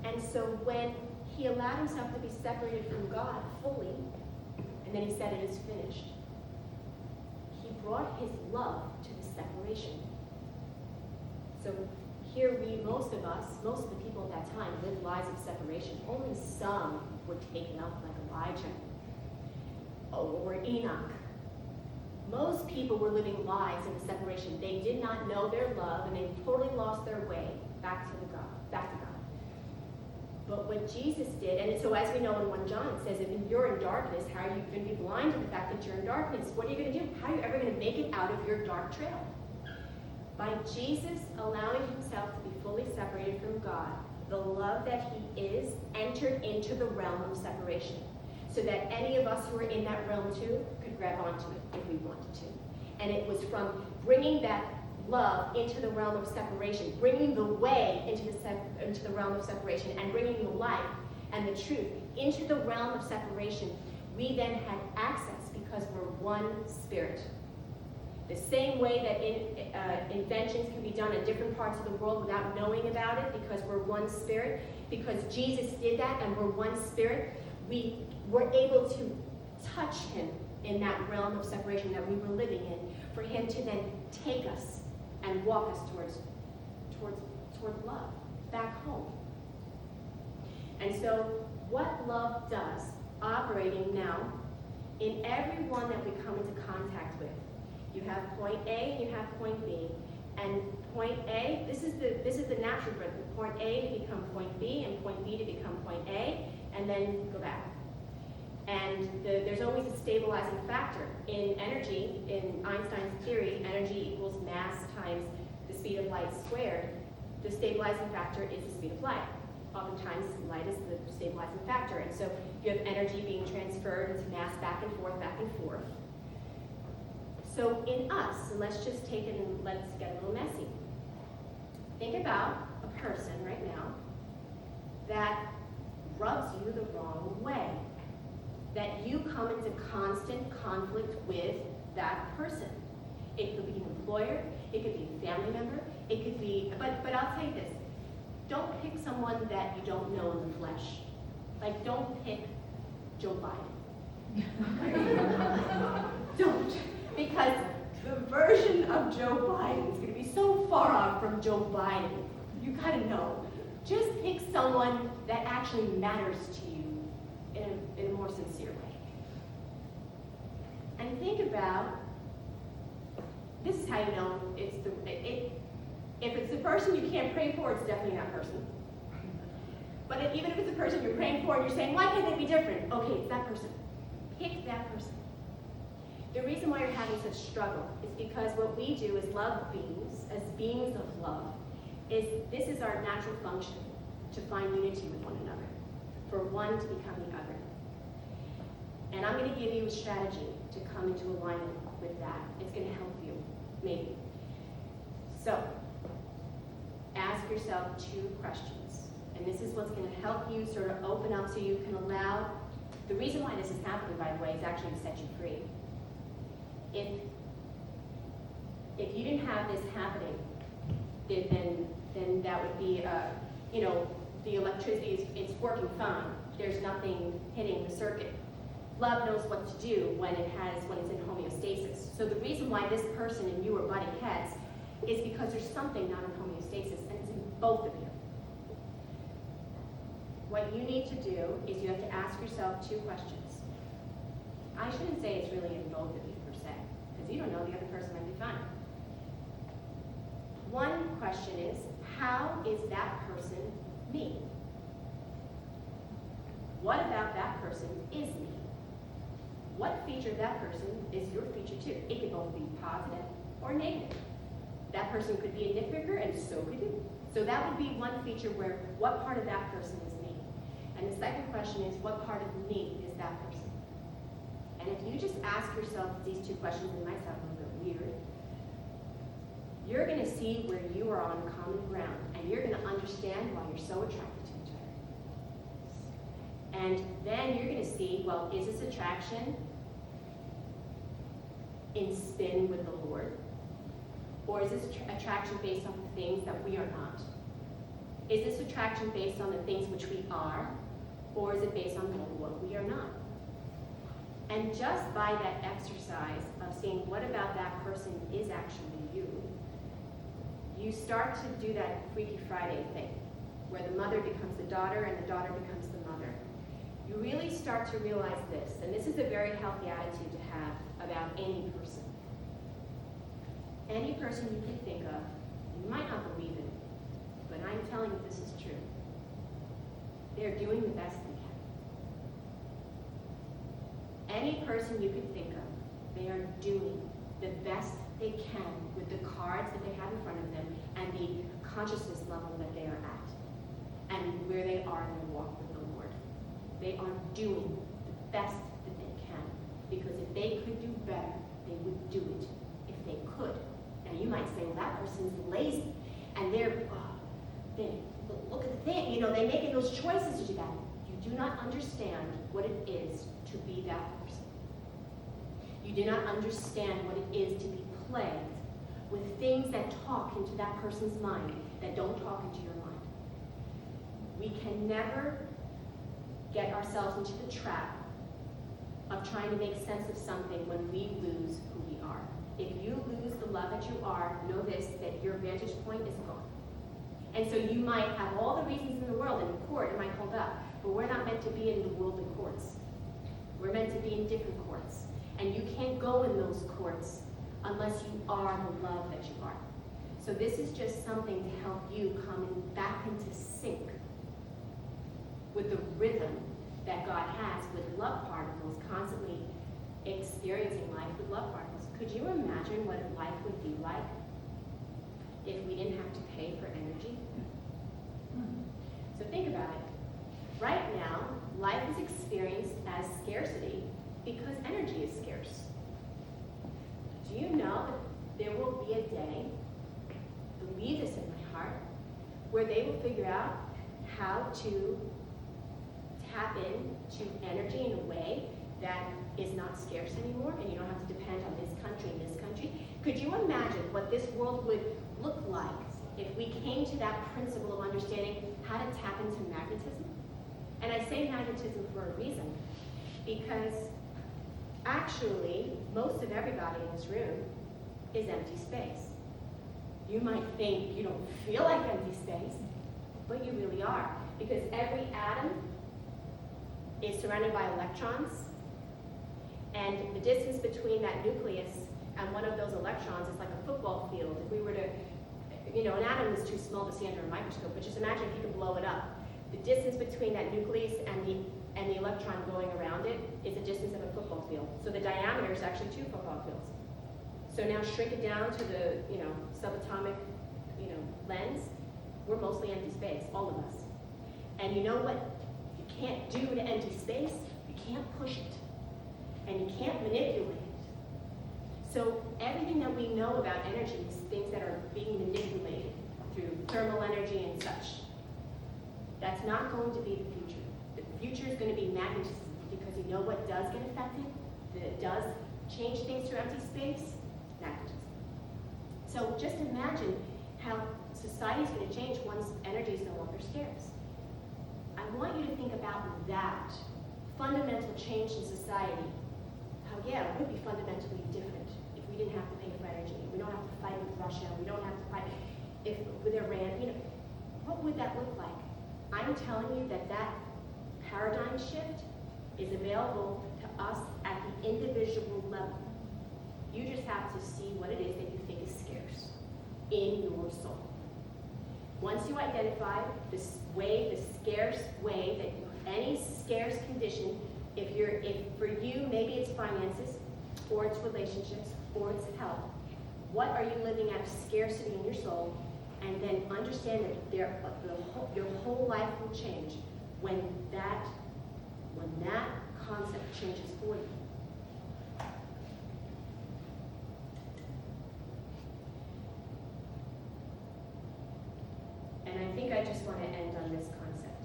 And so when he allowed himself to be separated from God fully, and then he said it is finished, he brought his love to the separation. So here most of the people at that time lived lives of separation. Only some were taken up, like Elijah or Enoch. Most people were living lives in the separation. They did not know their love, and they totally lost their way back to God. But what Jesus did, and so as we know in 1 John, it says, if you're in darkness, how are you going to be blind to the fact that you're in darkness? What are you going to do? How are you ever going to make it out of your dark trail? By Jesus allowing himself to be fully separated from God, the love that he is entered into the realm of separation, so that any of us who are in that realm too could grab onto it if we wanted to. And it was from bringing that love into the realm of separation, bringing the way into the realm of separation, and bringing the life and the truth into the realm of separation, we then had access because we're one spirit. The same way that inventions can be done in different parts of the world without knowing about it, because we're one spirit, because Jesus did that and we're one spirit, we were able to touch him in that realm of separation that we were living in, for him to then take us and walk us towards love, back home. And so what love does, operating now in everyone that we come into contact with, you have point A and you have point B. And point A, this is the natural growth. Point A to become point B, and point B to become point A, and then go back. And there's always a stabilizing factor. In energy, in Einstein's theory, energy equals mass times the speed of light squared. The stabilizing factor is the speed of light. Oftentimes, light is the stabilizing factor. And so you have energy being transferred into mass back and forth, back and forth. So in us, and let's just take it and let's get a little messy. Think about a person right now that rubs you the wrong way, that you come into constant conflict with that person. It could be an employer, it could be a family member, it could be, but I'll tell you this, don't pick someone that you don't know in the flesh. Like, don't pick Joe Biden. Don't. Because the version of Joe Biden is going to be so far off from Joe Biden. You gotta know. Just pick someone that actually matters to you in a more sincere way. And think about, this is how you know if it's the person you can't pray for, it's definitely that person. But even if it's the person you're praying for and you're saying, why can't they be different? Okay, it's that person. Pick that person. The reason why you're having such struggle is because what we do as love beings, as beings of love, is this is our natural function, to find unity with one another. for one to become the other. And I'm going to give you a strategy to come into alignment with that. It's going to help you, maybe. So, ask yourself 2 questions. And this is what's going to help you sort of open up so you can allow. The reason why this is happening, by the way, is actually to set you free. If you didn't have this happening, then that would be, the electricity it's working fine. There's nothing hitting the circuit. Love knows what to do when it's in homeostasis. So the reason why this person and you are butting heads is because there's something not in homeostasis, and it's in both of you. What you need to do is you have to ask yourself 2 questions. I shouldn't say it's really in both of you per se, because you don't know, the other person might be fine. One question is, how is that person me? What about that person is me? What feature of that person is your feature too? It could both be positive or negative. That person could be a nitpicker, and so could you. So that would be one feature where, what part of that person is me? And the second question is, what part of me is that person? And if you just ask yourself these 2 questions, it might sound a little bit weird, you're going to see where you are on common ground, and you're going to understand why you're so attracted to each other. And then you're going to see, well, is this attraction in spin with the Lord? Or is this attraction based on the things that we are not? Is this attraction based on the things which we are? Or is it based on what we are not? And just by that exercise of seeing what about that person is actually you, you start to do that Freaky Friday thing, where the mother becomes the daughter and the daughter becomes the mother. You really start to realize this, and this is a very healthy attitude to have about any person. Any person you can think of, you might not believe it, but I'm telling you this is true. They're doing the best they can. Any person you could think of, they are doing the best they can with the cards that they have in front of them and the consciousness level that they are at and where they are in their walk with the Lord. They are doing the best that they can, because if they could do better, they would do it if they could. Now you might say, well, that person's lazy, and they look at the thing, they're making those choices to do that. You do not understand what it is to be that person. You do not understand what it is to be plagued with things that talk into that person's mind that don't talk into your mind. We can never get ourselves into the trap of trying to make sense of something when we lose who we are. If you lose the love that you are, know this, that your vantage point is gone. And so you might have all the reasons in the world, and in court it might hold up, but we're not meant to be in the worldly courts. We're meant to be in different courts. And you can't go in those courts unless you are the love that you are. So this is just something to help you come back into sync with the rhythm that God has with love particles, constantly experiencing life with love particles. Could you imagine what life would be like if we didn't have to pay for energy? So think about it. Right now, life is experienced as scarcity because energy is scarce. Do you know that there will be a day, believe this in my heart, where they will figure out how to tap into energy in a way that is not scarce anymore, and you don't have to depend on this country and this country? Could you imagine what this world would look like if we came to that principle of understanding how to tap into magnetism? And I say magnetism for a reason, because actually, most of everybody in this room is empty space. You might think you don't feel like empty space, but you really are, because every atom is surrounded by electrons, and the distance between that nucleus and one of those electrons is like a football field. If we were to, an atom is too small to see under a microscope, but just imagine if you could blow it up. The distance between that nucleus and the electron going around it is the distance of a football field. So the diameter is actually 2 football fields. So now shrink it down to the, subatomic, lens. We're mostly empty space, all of us. And you know what? You can't do to empty space, you can't push it. And you can't manipulate it. So everything that we know about energy is things that are being manipulated through thermal energy and such. That's not going to be the future. The future is going to be magnetism, because you know what does get affected, that it does change things through empty space? Magnetism. So just imagine how society is going to change once energy is no longer scarce. I want you to think about that fundamental change in society. How, yeah, it would be fundamentally different if we didn't have to pay for energy. We don't have to fight with Russia. We don't have to fight with Iran. You know, what would that look like? I'm telling you that that paradigm shift is available to us at the individual level. You just have to see what it is that you think is scarce in your soul. Once you identify this way, the scarce way, that any scarce condition, if for you, maybe it's finances, or it's relationships, or it's health. What are you living out of scarcity in your soul? And then understand that your whole life will change when that concept changes for you. And I think I just want to end on this concept.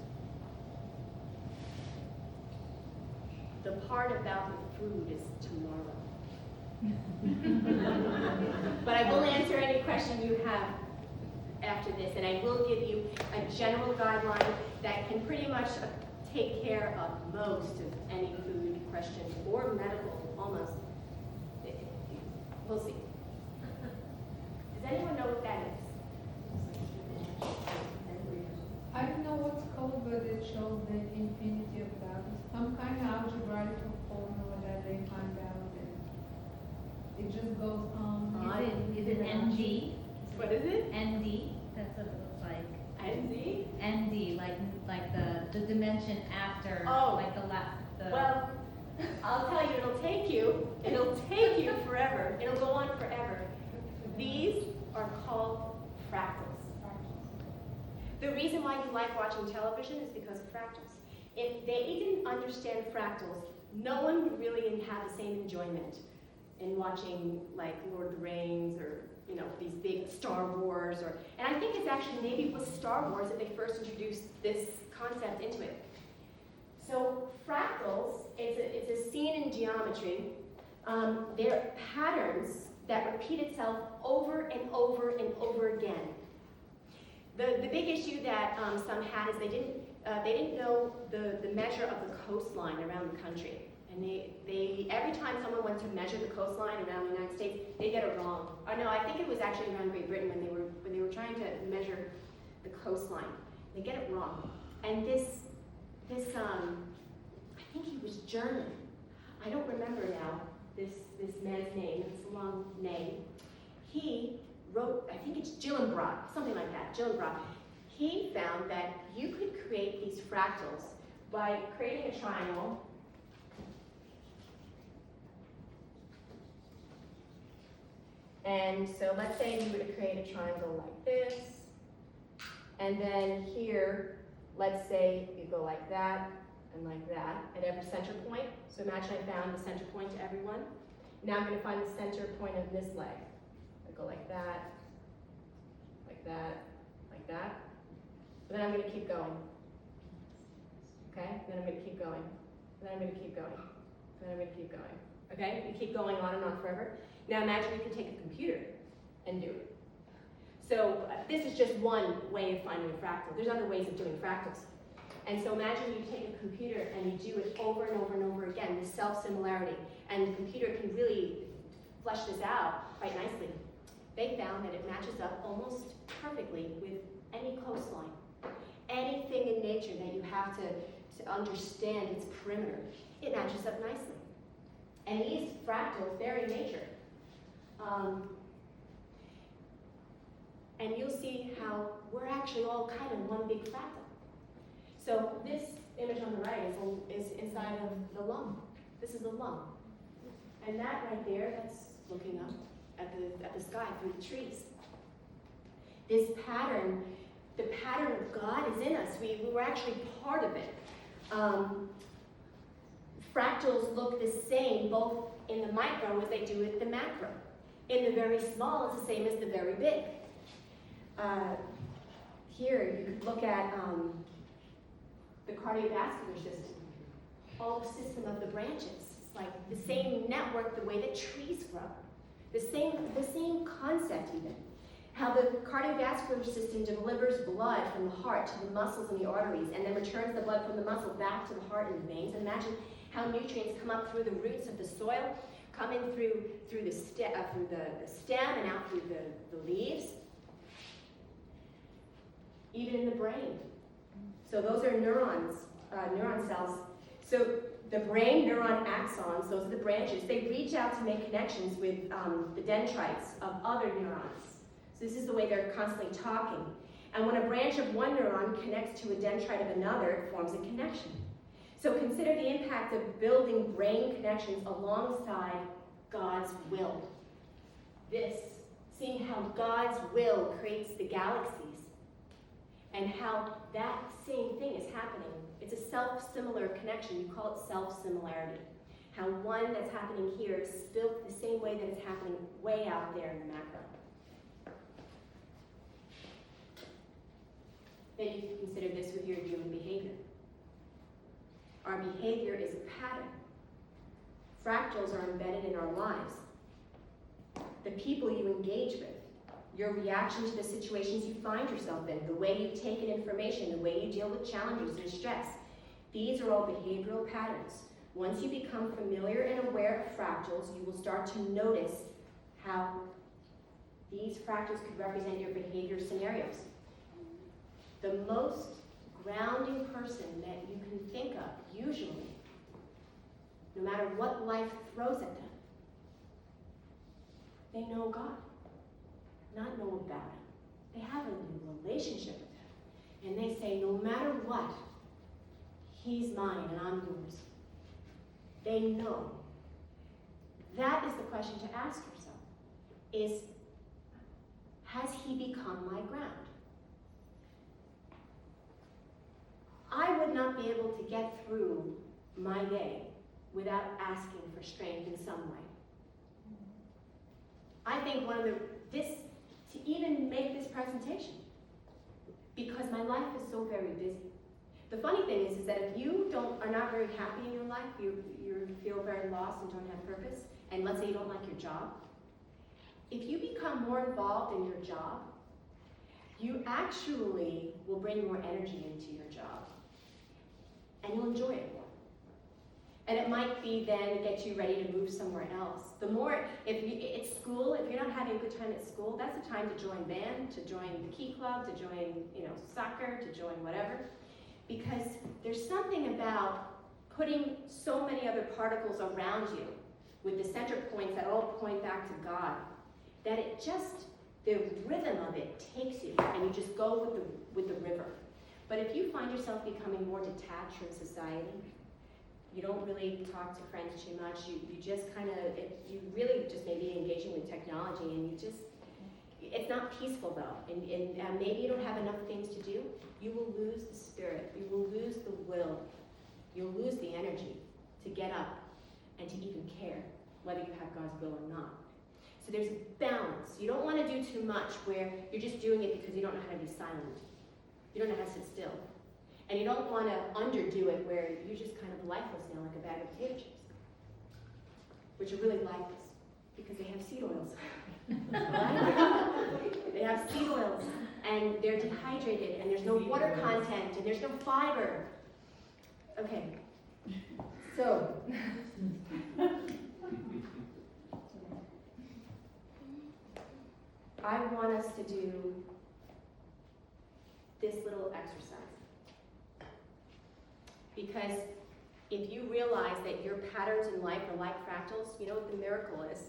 The part about the food is tomorrow. But I will answer any question you have after this, and I will give you a general guideline that can pretty much take care of most of any food questions, or medical, almost. We'll see. Does anyone know what that is? I don't know what's called, but it shows the infinity of values. Some kind of algebraic formula that they find out, and it just goes on. Is it NG? What is it? ND, that's what it looks like. NZ? ND, like the dimension after, Oh. like the last, Well, I'll tell you, it'll take you forever. It'll go on forever. These are called fractals. The reason why you like watching television is because of fractals. If they didn't understand fractals, no one would really have the same enjoyment in watching like Lord of the Rings, or these big Star Wars, and I think it's actually maybe it was Star Wars that they first introduced this concept into it. So fractals, it's a scene in geometry. They're patterns that repeat itself over and over and over again. The big issue that some had is they didn't know the measure of the coastline around the country, and they every time someone went to measure the coastline around the United States, they get it wrong. Oh no, I think it was actually around Great Britain when they were trying to measure the coastline. They get it wrong, and this I think he was German. I don't remember now this man's name. It's a long name. He wrote, I think it's Gillenbrot, something like that, Gillenbrot. He found that you could create these fractals by creating a triangle. And so let's say you were to create a triangle like this. And then here, let's say you go like that and like that at every center point. So imagine I found the center point to everyone. Now I'm going to find the center point of this leg. I go like that, like that, like that. And then I'm going to keep going. Okay? Then I'm going to keep going. Then I'm going to keep going. Then I'm going to keep going. Okay? You keep going on and on forever. Now imagine you could take a computer and do it. So this is just one way of finding a fractal. There's other ways of doing fractals. And so imagine you take a computer and you do it over and over and over again, this self-similarity. And the computer can really flesh this out quite nicely. They found that it matches up almost perfectly with any coastline. Anything in nature that you have to understand its perimeter, it matches up nicely. And these fractals, they're in nature. And you'll see how we're actually all kind of one big fractal. So this image on the right is inside of the lung. This is the lung. And that right there, that's looking up at the sky through the trees. This pattern, the pattern of God is in us. We were actually part of it. Fractals look the same both in the micro as they do at the macro. In the very small, it's the same as the very big. Here, you could look at the cardiovascular system, all the system of the branches. It's like the same network, the way that trees grow. The same concept even. How the cardiovascular system delivers blood from the heart to the muscles and the arteries, and then returns the blood from the muscle back to the heart and the veins. And imagine how nutrients come up through the roots of the soil, come in through the stem and out through the leaves, even in the brain. So those are neurons, neuron cells. So the brain neuron axons, those are the branches, they reach out to make connections with the dendrites of other neurons. So this is the way they're constantly talking. And when a branch of one neuron connects to a dendrite of another, it forms a connection. So consider the impact of building brain connections alongside God's will. Seeing how God's will creates the galaxies, and how that same thing is happening. It's a self-similar connection. You call it self-similarity. How one that's happening here is built the same way that it's happening way out there in the macro. Then you can consider this with your human behavior. Our behavior is a pattern. Fractals are embedded in our lives. The people you engage with, your reaction to the situations you find yourself in, the way you take in information, the way you deal with challenges and stress. These are all behavioral patterns. Once you become familiar and aware of fractals, you will start to notice how these fractals could represent your behavior scenarios. The most grounding person that you can think of, usually, no matter what life throws at them, they know God. Not know about him. They have a relationship with him. And they say, no matter what, he's mine and I'm yours. They know. That is the question to ask yourself, is, has he become my ground? I would not be able to get through my day without asking for strength in some way. I think to even make this presentation, because my life is so very busy. The funny thing is that if you are not very happy in your life, you feel very lost and don't have purpose, and let's say you don't like your job, if you become more involved in your job, you actually will bring more energy into your job, and you'll enjoy it more. And it might be then get you ready to move somewhere else. The more, it's school, if you're not having a good time at school, that's the time to join band, to join the key club, to join, soccer, to join whatever. Because there's something about putting so many other particles around you with the center points that all point back to God, that the rhythm of it takes you, and you just go with the river. But if you find yourself becoming more detached from society, you don't really talk to friends too much. You just you really just may be engaging with technology, and it's not peaceful though. And maybe you don't have enough things to do. You will lose the spirit. You will lose the will. You'll lose the energy to get up and to even care whether you have God's will or not. So there's a balance. You don't want to do too much where you're just doing it because you don't know how to be silent. You don't know how to sit still. And you don't want to underdo it where you're just kind of lifeless now, like a bag of potato chips, which are really lifeless because they have seed oils. Right? They have seed oils, and they're dehydrated, and there's no water content, and there's no fiber. Okay, so I want us to do this little exercise. Because if you realize that your patterns in life are like fractals, you know what the miracle is?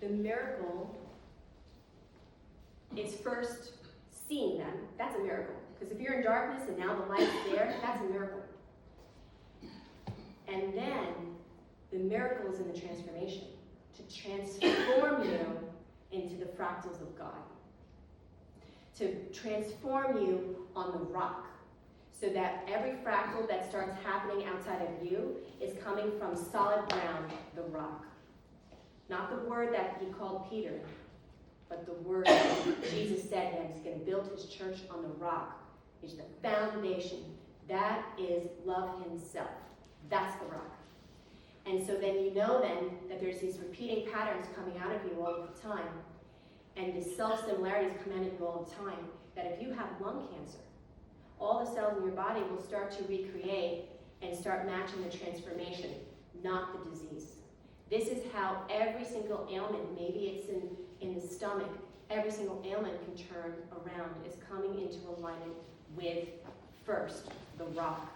The miracle is first seeing them. That's a miracle. Because if you're in darkness and now the light's there, that's a miracle. And then the miracle is in the transformation, to transform you into the fractals of God. To transform you on the rock, so that every fractal that starts happening outside of you is coming from solid ground, the rock. Not the word that he called Peter, but the word that Jesus said that he's going to build his church on the rock. It's the foundation. That is love himself. That's the rock. And so then you know then that there's these repeating patterns coming out of you all the time. And the self-similarities come out of you all the time. That if you have lung cancer, all the cells in your body will start to recreate and start matching the transformation, not the disease. This is how every single ailment, maybe it's in the stomach, every single ailment can turn around, is coming into alignment with, first, the rock.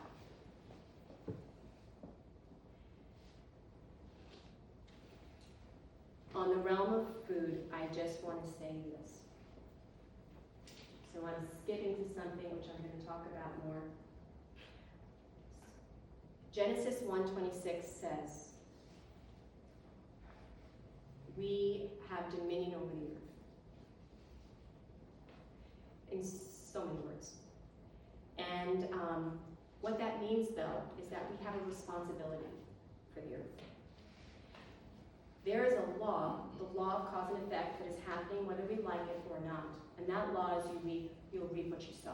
On the realm of food, I just want to say this. So I'm skipping to something which I'm going to talk about more. Genesis 1:26 says, we have dominion over the earth. In so many words. And what that means, though, is that we have a responsibility for the earth. There is a law, the law of cause and effect, that is happening whether we like it or not. And that law is you'll reap what you sow.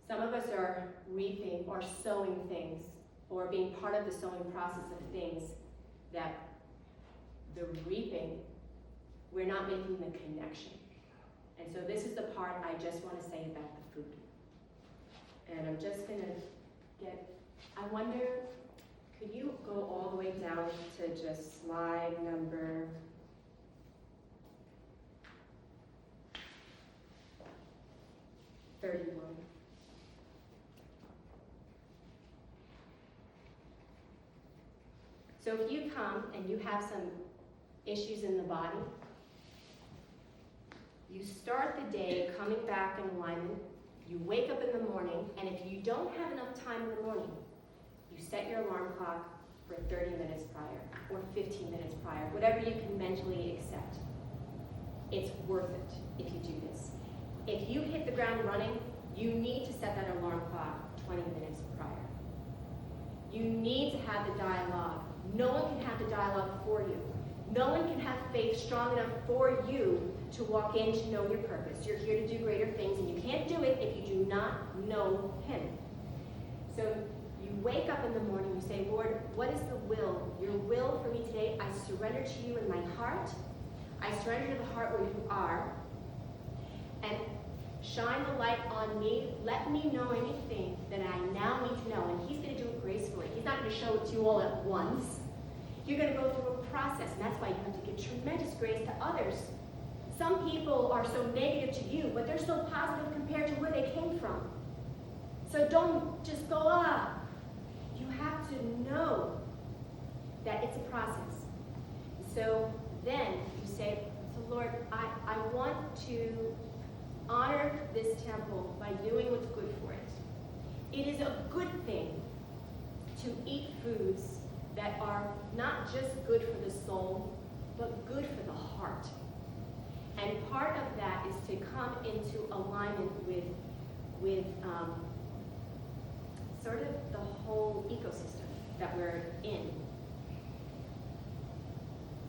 Some of us are reaping or sowing things, or being part of the sowing process of things that the reaping, we're not making the connection. And so this is the part I just want to say about the food. And I'm just going to I wonder, could you go all the way down to just slide number 31. So if you come and you have some issues in the body, you start the day coming back in alignment, you wake up in the morning, and if you don't have enough time in the morning, you set your alarm clock for 30 minutes prior, or 15 minutes prior, whatever you can mentally accept. It's worth it if you do this. If you hit the ground running, you need to set that alarm clock 20 minutes prior. You need to have the dialogue. No one can have the dialogue for you. No one can have faith strong enough for you to walk in to know your purpose. You're here to do greater things, and you can't do it if you do not know Him. So you wake up in the morning, you say, Lord, what is the will? Your will for me today, I surrender to you in my heart. I surrender to the heart where you are. And shine the light on me. Let me know anything that I now need to know. And He's going to do it gracefully. He's not going to show it to you all at once. You're going to go through a process, and that's why you have to give tremendous grace to others. Some people are so negative to you, but they're so positive compared to where they came from. So don't just go up. You have to know that it's a process. So then you say, so Lord, I want to honor this temple by doing what's good for it. It is a good thing to eat foods that are not just good for the soul, but good for the heart. And part of that is to come into alignment with sort of the whole ecosystem that we're in.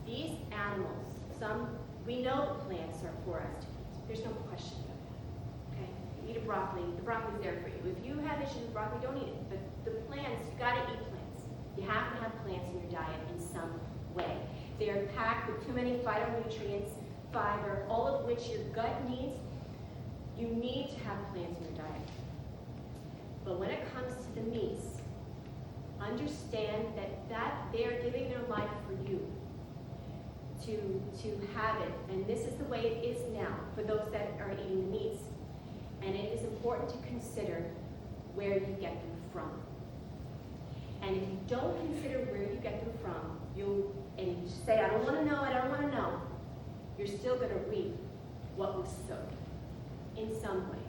These animals, we know plants are for us to eat. There's no question about that. Okay? You eat a broccoli, the broccoli's there for you. If you have issues with broccoli, don't eat it. But the plants, you gotta eat plants. You have to have plants in your diet in some way. They are packed with too many phytonutrients, fiber, all of which your gut needs. You need to have plants in your diet. But when it comes to the meats, understand that they are giving their life for you to have it. And this is the way it is now for those that are eating the meats. And it is important to consider where you get them from. And if you don't consider where you get them from, you say, I don't want to know, you're still going to reap what was sowed in some way.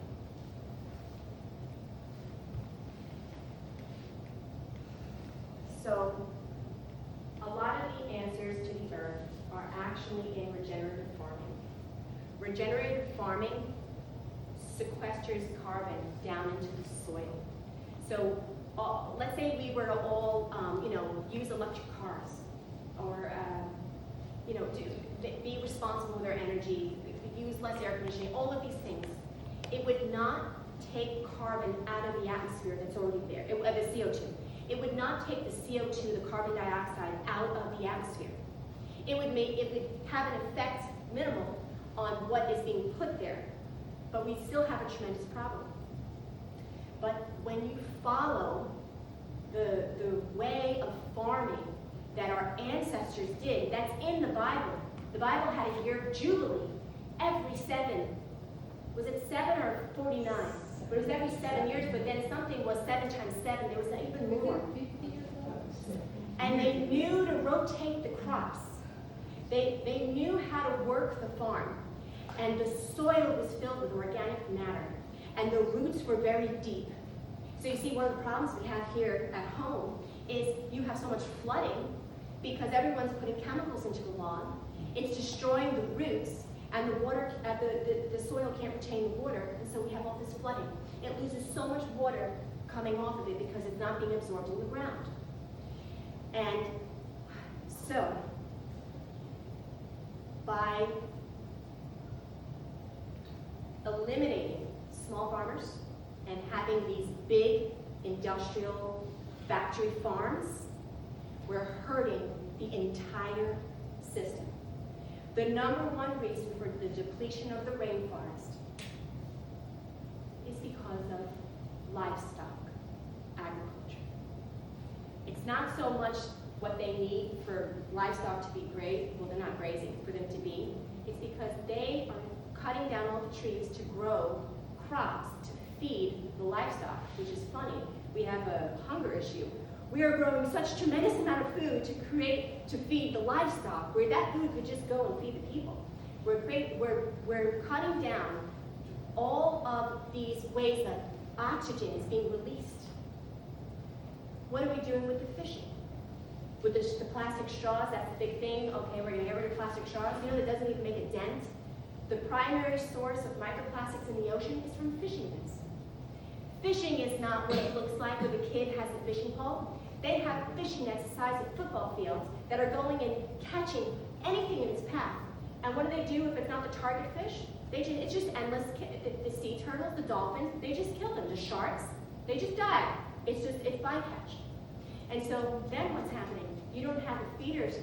So, a lot of the answers to the earth are actually in regenerative farming. Regenerative farming sequesters carbon down into the soil. So let's say we were to all, use electric cars, or be responsible with our energy, use less air conditioning, all of these things. It would not take carbon out of the atmosphere that's already there, the CO2. It would not take the CO2, the carbon dioxide, out of the atmosphere. It would have an effect, minimal, on what is being put there, but we still have a tremendous problem. But when you follow the way of farming that our ancestors did, that's in the Bible. The Bible had a year of Jubilee every 7, was it 7 or 49? But it was every 7 years, but then something was 7 times 7, there was even more. And they knew to rotate the crops. They knew how to work the farm. And the soil was filled with organic matter. And the roots were very deep. So you see, one of the problems we have here at home is you have so much flooding because everyone's putting chemicals into the lawn. It's destroying the roots, and the water, the soil can't retain the water, and so we have all this flooding. It loses so much water coming off of it because it's not being absorbed in the ground. And so, by eliminating small farmers and having these big industrial factory farms, we're hurting the entire system. The number one reason for the depletion of the rainforest is because of livestock agriculture. It's not so much what they need for livestock to be well, they're not grazing, for them to be. It's because they are cutting down all the trees to grow crops to feed the livestock, which is funny. We have a hunger issue. We are growing such tremendous amount of food to feed the livestock, where that food could just go and feed the people. We're cutting down all of these ways that oxygen is being released. What are we doing with the fishing? With the plastic straws, that's the big thing. Okay, we're gonna get rid of plastic straws. You know, that doesn't even make a dent. The primary source of microplastics in the ocean is from fishing nets. Fishing is not what it looks like when the kid has the fishing pole. They have fishing nets the size of football fields that are going and catching anything in its path. And what do they do if it's not the target fish? It's just endless. The sea turtles, the dolphins, they just kill them. The sharks, they just die. It's bycatch. And so then what's happening? You don't have the feeders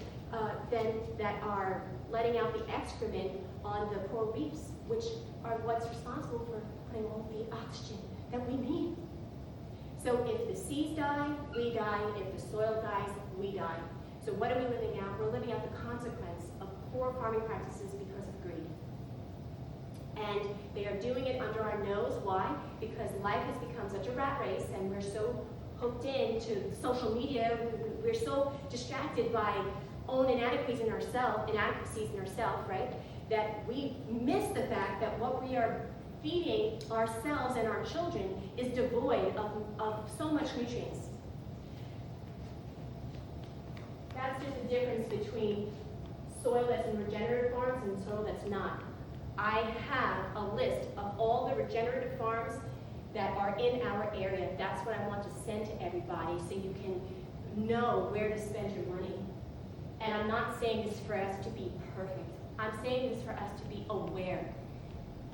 then that are letting out the excrement on the coral reefs, which are what's responsible for putting all the oxygen that we need. So if the seas die, we die. If the soil dies, we die. So what are we living out? We're living out the consequence of poor farming practices because of greed. And they are doing it under our nose. Why? Because life has become such a rat race, and we're so hooked into social media. We're so distracted by own inadequacies in ourselves, right? That we miss the fact that what we are feeding ourselves and our children is devoid of so much nutrients. That's just the difference between soil that's in regenerative farms and soil that's not. I have a list of all the regenerative farms that are in our area. That's what I want to send to everybody so you can know where to spend your money. And I'm not saying this for us to be perfect. I'm saying this for us to be aware,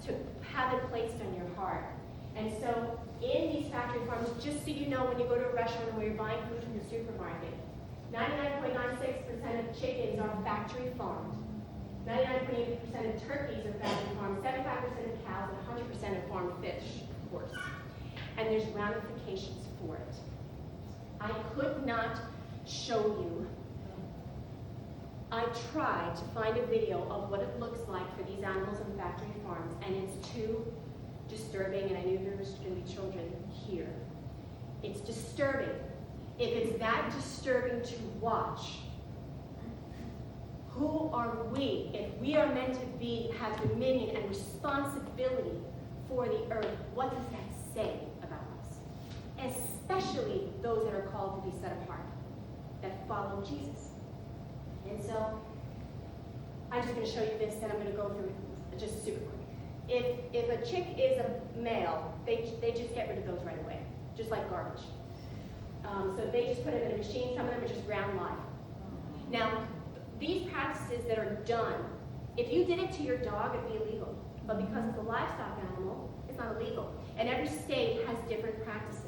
to have it placed on your heart. And so in these factory farms, just so you know, when you go to a restaurant or you're buying food from the supermarket, 99.96% of chickens are factory farmed. 99.8% of turkeys are factory farmed, 75% of cows, and 100% of farmed fish, of course. And there's ramifications for it. I could not show you. I tried to find a video of what it looks like for these animals in factory farms, and it's too disturbing, and I knew there was going to be children here. It's disturbing. If it's that disturbing to watch, who are we? If we are meant to have dominion and responsibility for the earth, what does that say about us? Especially those that are called to be set apart, that follow Jesus. And so, I'm just going to show you this, and I'm going to go through it just super quick. if a chick is a male, they just get rid of those right away, just like garbage. So they just put them in a machine. Some of them are just ground live. Now, these practices that are done, if you did it to your dog, it'd be illegal. But because it's a livestock animal, it's not illegal. And every state has different practices.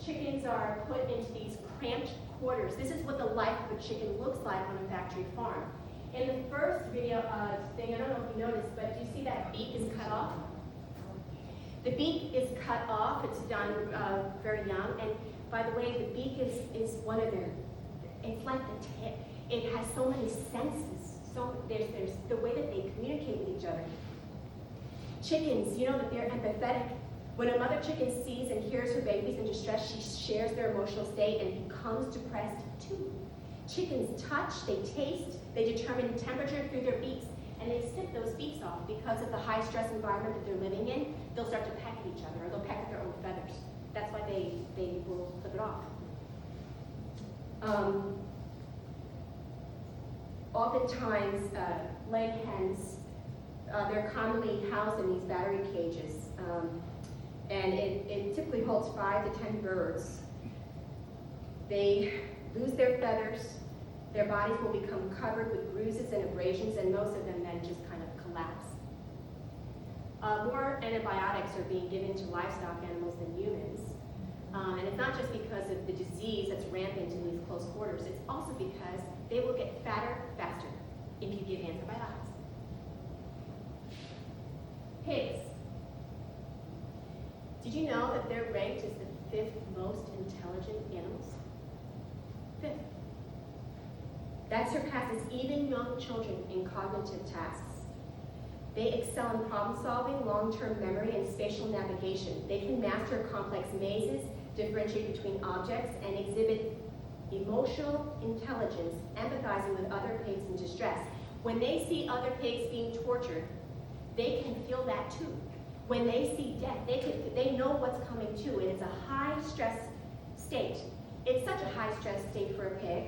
Chickens are put into these cramped quarters. This is what the life of a chicken looks like on a factory farm. In the first video thing, I don't know if you noticed, but do you see that beak is cut off? The beak is cut off. It's done very young. And by the way, the beak is one of their, it's like the tail. It has so many senses. So there's the way that they communicate with each other. Chickens, you know that they're empathetic. When a mother chicken sees and hears her babies in distress, she shares their emotional state and becomes depressed too. Chickens touch, they taste, they determine temperature through their beaks, and they snip those beaks off because of the high stress environment that they're living in. They'll start to peck at each other, or they'll peck at their own feathers. That's why they will clip it off. Oftentimes, leg hens, they're commonly housed in these battery cages, and it typically holds 5 to 10 birds. They lose their feathers, their bodies will become covered with bruises and abrasions, and most of them then just kind of collapse. More antibiotics are being given to livestock animals than humans. And it's not just because of the disease that's rampant in these close quarters, it's also because they will get fatter faster if you give antibiotics. Pigs. Did you know that they're ranked as the 5th most intelligent animals? 5th. That surpasses even young children in cognitive tasks. They excel in problem solving, long-term memory, and spatial navigation. They can master complex mazes, differentiate between objects, and exhibit emotional intelligence, empathizing with other pigs in distress. When they see other pigs being tortured, they can feel that too. When they see death, they know what's coming too. It is a high-stress state. It's such a high-stress state for a pig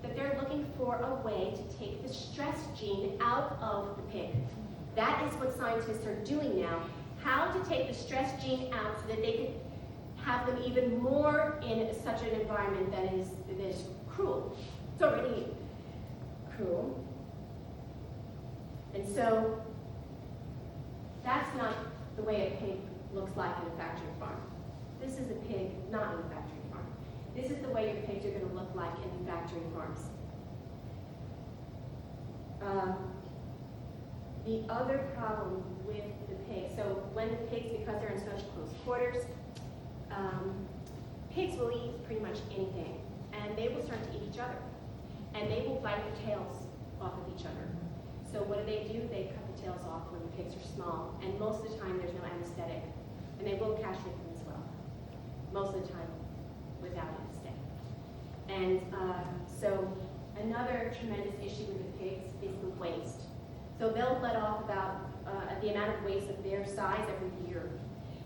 that they're looking for a way to take the stress gene out of the pig. That is what scientists are doing now. How to take the stress gene out so that they can have them even more in such an environment that is cruel. It's already cruel. And so that's not the way a pig looks like in a factory farm. This is a pig not in a factory farm. This is the way your pigs are going to look like in factory farms. The other problem with the pigs, so when the pigs, because they're in such close quarters, pigs will eat pretty much anything, and they will start to eat each other, and they will bite the tails off of each other. So what do? They cut the tails off when the pigs are small, and most of the time there's no anesthetic, and they will castrate them as well. Most of the time without anesthetic. And so another tremendous issue with the pigs is the waste. So they'll let off about the amount of waste of their size every year.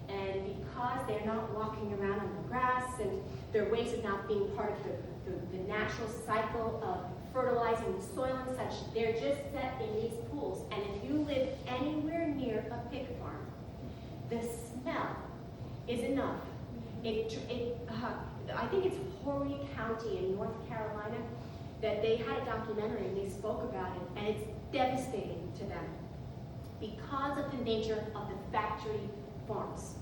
And because they're not walking around on the grass and their waste is not being part of the natural cycle of fertilizing the soil and such, they're just set in these pools. And if you live anywhere near a pig farm, the smell is enough. I think it's Horry County in North Carolina that they had a documentary and they spoke about it, and it's devastating to them because of the nature of the factory farms.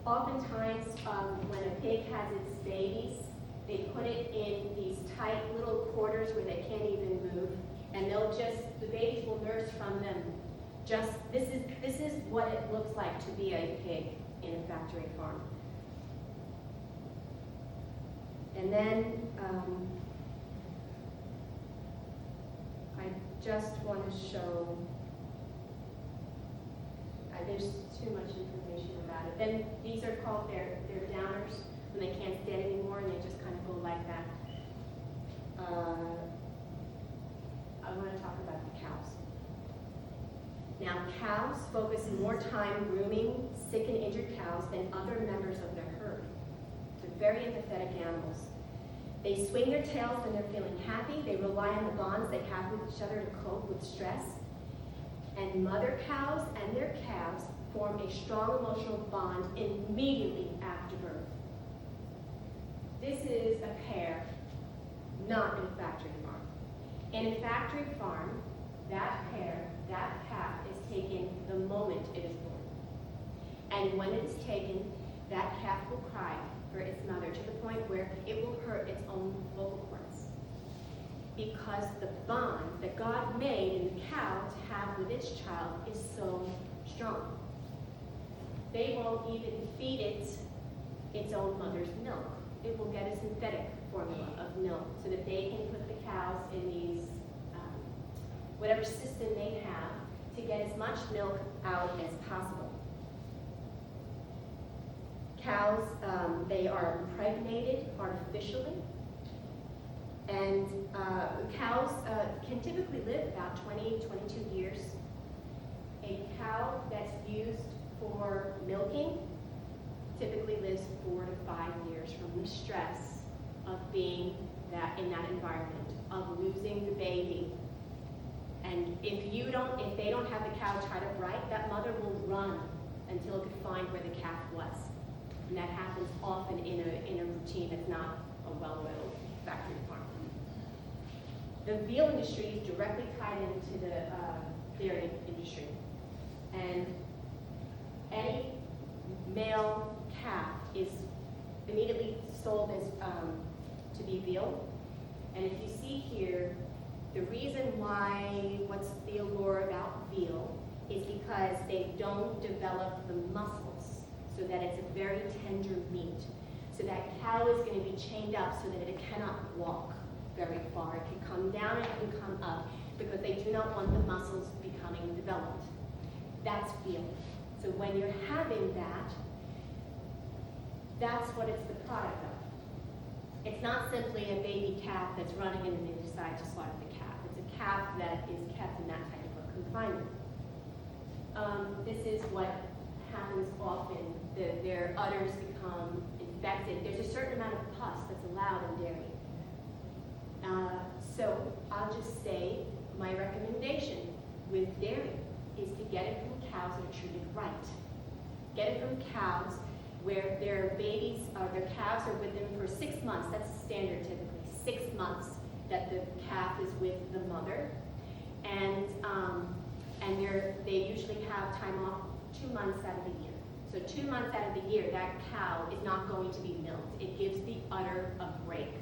Oftentimes, when a pig has its babies, they put it in these tight little quarters where they can't even move, and the babies will nurse from them. This is what it looks like to be a pig in a factory farm. And then I just want to show, there's too much information about it. Then these are called their downers, when they can't stand anymore and they just kind of go like that. I want to talk about the cows. Now, cows focus more time grooming sick and injured cows than other members of their herd. They're very empathetic animals. They swing their tails when they're feeling happy. They rely on the bonds they have with each other to cope with stress. And mother cows and their calves form a strong emotional bond immediately after birth. This is a pair, not in a factory farm. In a factory farm, that pair, that calf is taken the moment it is born. And when it is taken, that calf will cry for its mother to the point where it will hurt its own vocal cords. Because the bond that God made in the cow to have with its child is so strong. They won't even feed it its own mother's milk. It will get a synthetic formula of milk so that they can put the cows in these, whatever system they have, to get as much milk out as possible. Cows, they are impregnated artificially, and cows can typically live about 20, 22 years. A cow that's used for milking typically lives 4 to 5 years from the stress of being in that environment, of losing the baby. And if they don't have the cow tied up right, that mother will run until it could find where the calf was. And that happens often in a routine that's not a well-oiled factory farm. The veal industry is directly tied into the dairy industry. And any male calf is immediately sold as to be veal. And if you see here, the reason what's the allure about veal is because they don't develop the muscles so that it's a very tender meat. So that cow is going to be chained up so that it cannot walk very far. It can come down and it can come up because they do not want the muscles becoming developed. That's veal. So when you're having that, that's what it's the product of. It's not simply a baby calf that's running and then they decide to slaughter the calf. It's a calf that is kept in that type of confinement. This is what happens often. Their udders become infected. There's a certain amount of pus that's allowed in dairy. So I'll just say my recommendation with dairy is to get it from cows that are treated right. Get it from cows where their babies, their calves are with them for 6 months. That's the standard typically, 6 months that the calf is with the mother. And they usually have time off 2 months out of the year. So 2 months out of the year, that cow is not going to be milked. It gives the udder a break.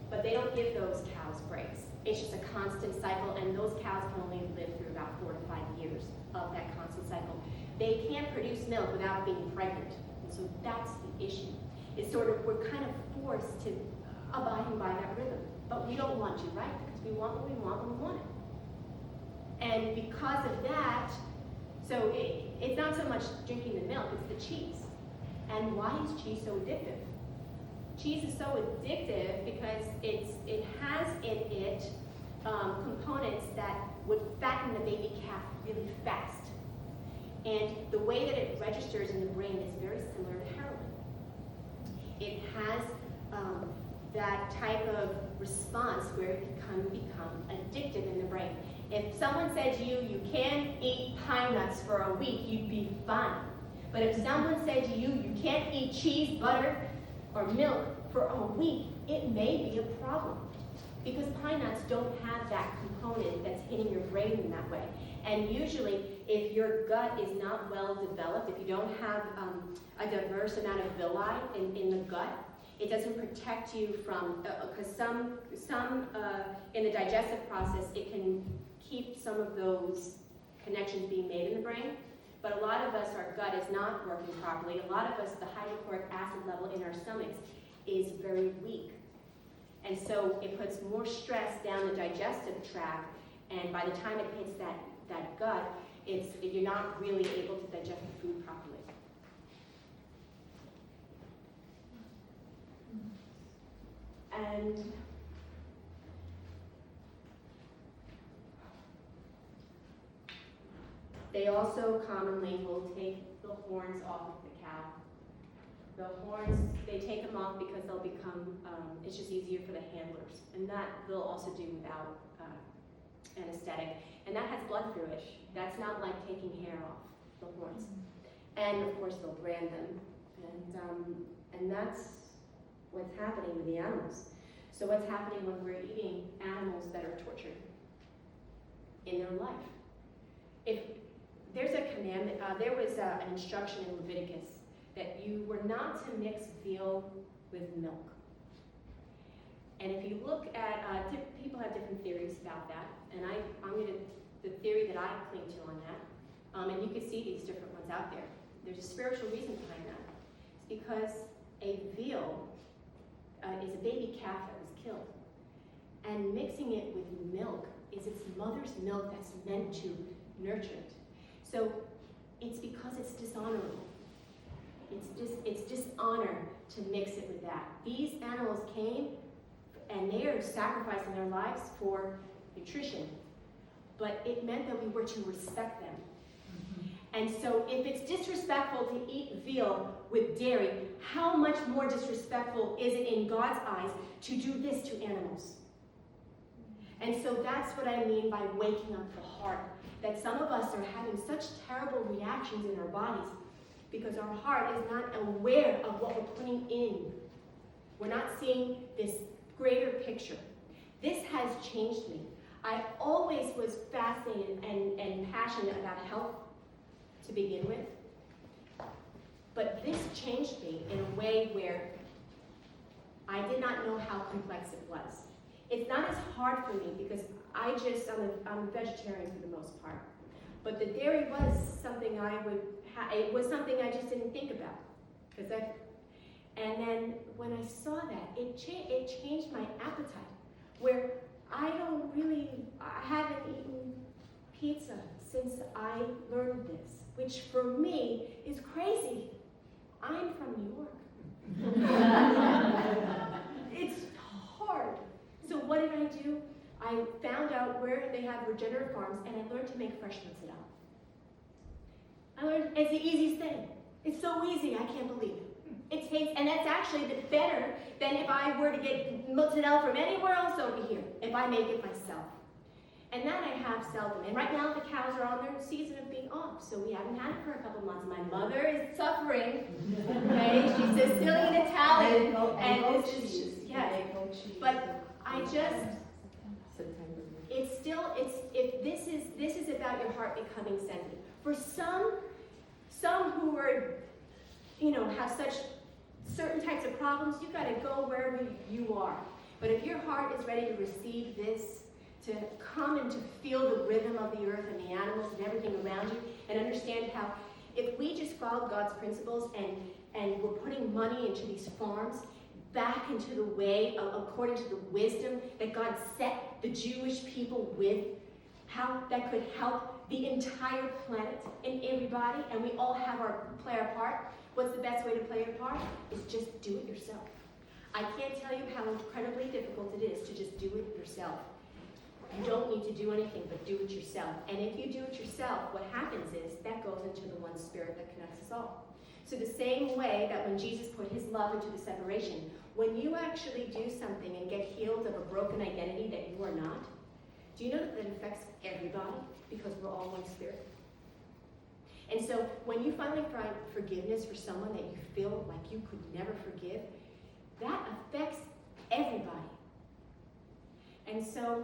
But they don't give those cows breaks. It's just a constant cycle, and those cows can only live through about 4 to 5 years of that constant cycle. They can't produce milk without being pregnant. And so that's the issue. It's sort of, we're kind of forced to abiding by that rhythm. But we don't want to, right? Because we want what we want when we want it. And because of that, so it's not so much drinking the milk, it's the cheese. And why is cheese so addictive? Cheese is so addictive because it has in it components that would fatten the baby calf really fast. And the way that it registers in the brain is very similar to heroin. It has that type of response where it can become addictive in the brain. If someone said to you, you can't eat pine nuts for a week, you'd be fine. But if someone said to you, you can't eat cheese, butter, or milk for a week, it may be a problem. Because pine nuts don't have that component that's hitting your brain in that way. And usually, if your gut is not well developed, if you don't have a diverse amount of villi in the gut, it doesn't protect you from, because some in the digestive process, it can keep some of those connections being made in the brain. But a lot of us, our gut is not working properly. A lot of us, the hydrochloric acid level in our stomachs is very weak. And so it puts more stress down the digestive tract, and by the time it hits that gut, you're not really able to digest the food properly. And they also commonly will take the horns off of the cow The horns, they take them off because they'll become, it's just easier for the handlers. And that they'll also do without anesthetic. And that has blood through it. That's not like taking hair off the horns. And of course, they'll brand them. And that's what's happening with the animals. So what's happening when we're eating animals that are tortured in their life? If there's a commandment, there was an instruction in Leviticus that you were not to mix veal with milk. And if you look at, people have different theories about that, and I'm going to, the theory that I cling to on that, and you can see these different ones out there. There's a spiritual reason behind that. It's because a veal is a baby calf that was killed. And mixing it with milk is its mother's milk that's meant to nurture it. So it's because it's dishonorable. It's dishonor to mix it with that. These animals came and they are sacrificing their lives for nutrition. But it meant that we were to respect them. And so if it's disrespectful to eat veal with dairy, how much more disrespectful is it in God's eyes to do this to animals? And so that's what I mean by waking up the heart. That some of us are having such terrible reactions in our bodies because our heart is not aware of what we're putting in. We're not seeing this greater picture. This has changed me. I always was fascinated and passionate about health to begin with. But this changed me in a way where I did not know how complex it was. It's not as hard for me because I'm a vegetarian for the most part. But the dairy was something it was something I just didn't think about. And then when I saw that, it changed my appetite, where I haven't eaten pizza since I learned this, which for me is crazy. I'm from New York. It's hard. So what did I do? I found out where they have regenerative farms, and I learned to make fresh mozzarella. I learned it's the easiest thing. It's so easy, I can't believe it. It tastes, and that's actually better than if I were to get mozzarella from anywhere else over here, if I make it myself. And that I have seldom. And right now the cows are on their season of being off, so we haven't had it for a couple months. My mother is suffering. Okay, she's Sicilian Italian, and this is just, yes. But I just, it's still, this is about your heart becoming sensitive. For some who are, have such certain types of problems, you've got to go wherever you are. But if your heart is ready to receive this, to come and to feel the rhythm of the earth and the animals and everything around you, and understand how if we just followed God's principles and we're putting money into these farms, back into the way, according to the wisdom that God set the Jewish people with, how that could help the entire planet and everybody, and we all play our part. What's the best way to play your part? Is just do it yourself. I can't tell you how incredibly difficult it is to just do it yourself. You don't need to do anything but do it yourself. And if you do it yourself, what happens is that goes into the one spirit that connects us all. So the same way that when Jesus put his love into the separation, when you actually do something and get healed of a broken identity that you are not, do you know that it affects everybody? Because we're all one spirit. And so when you finally find forgiveness for someone that you feel like you could never forgive, that affects everybody. And so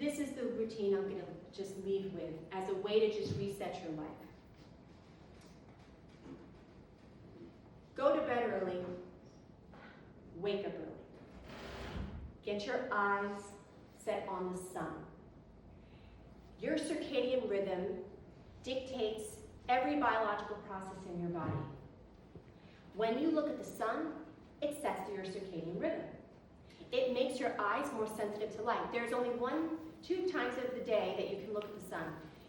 this is the routine I'm going to just leave with as a way to just reset your life. Go to bed early. Wake up early. Get your eyes set on the sun. Your circadian rhythm dictates every biological process in your body. When you look at the sun, it sets your circadian rhythm. It makes your eyes more sensitive to light. There's only 2 times of the day that you can look at the sun.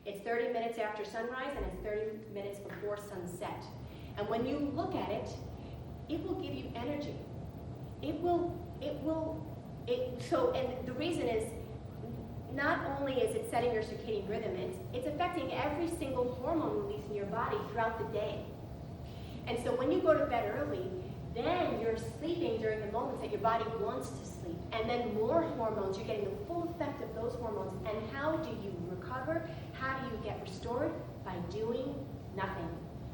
It's 30 minutes after sunrise and it's 30 minutes before sunset. And when you look at it, it will give you energy. And the reason is, not only is it setting your circadian rhythm, it's affecting every single hormone release in your body throughout the day. And so when you go to bed early, then you're sleeping during the moments that your body wants to sleep. And then more hormones, you're getting the full effect of those hormones. And how do you recover? How do you get restored? By doing nothing,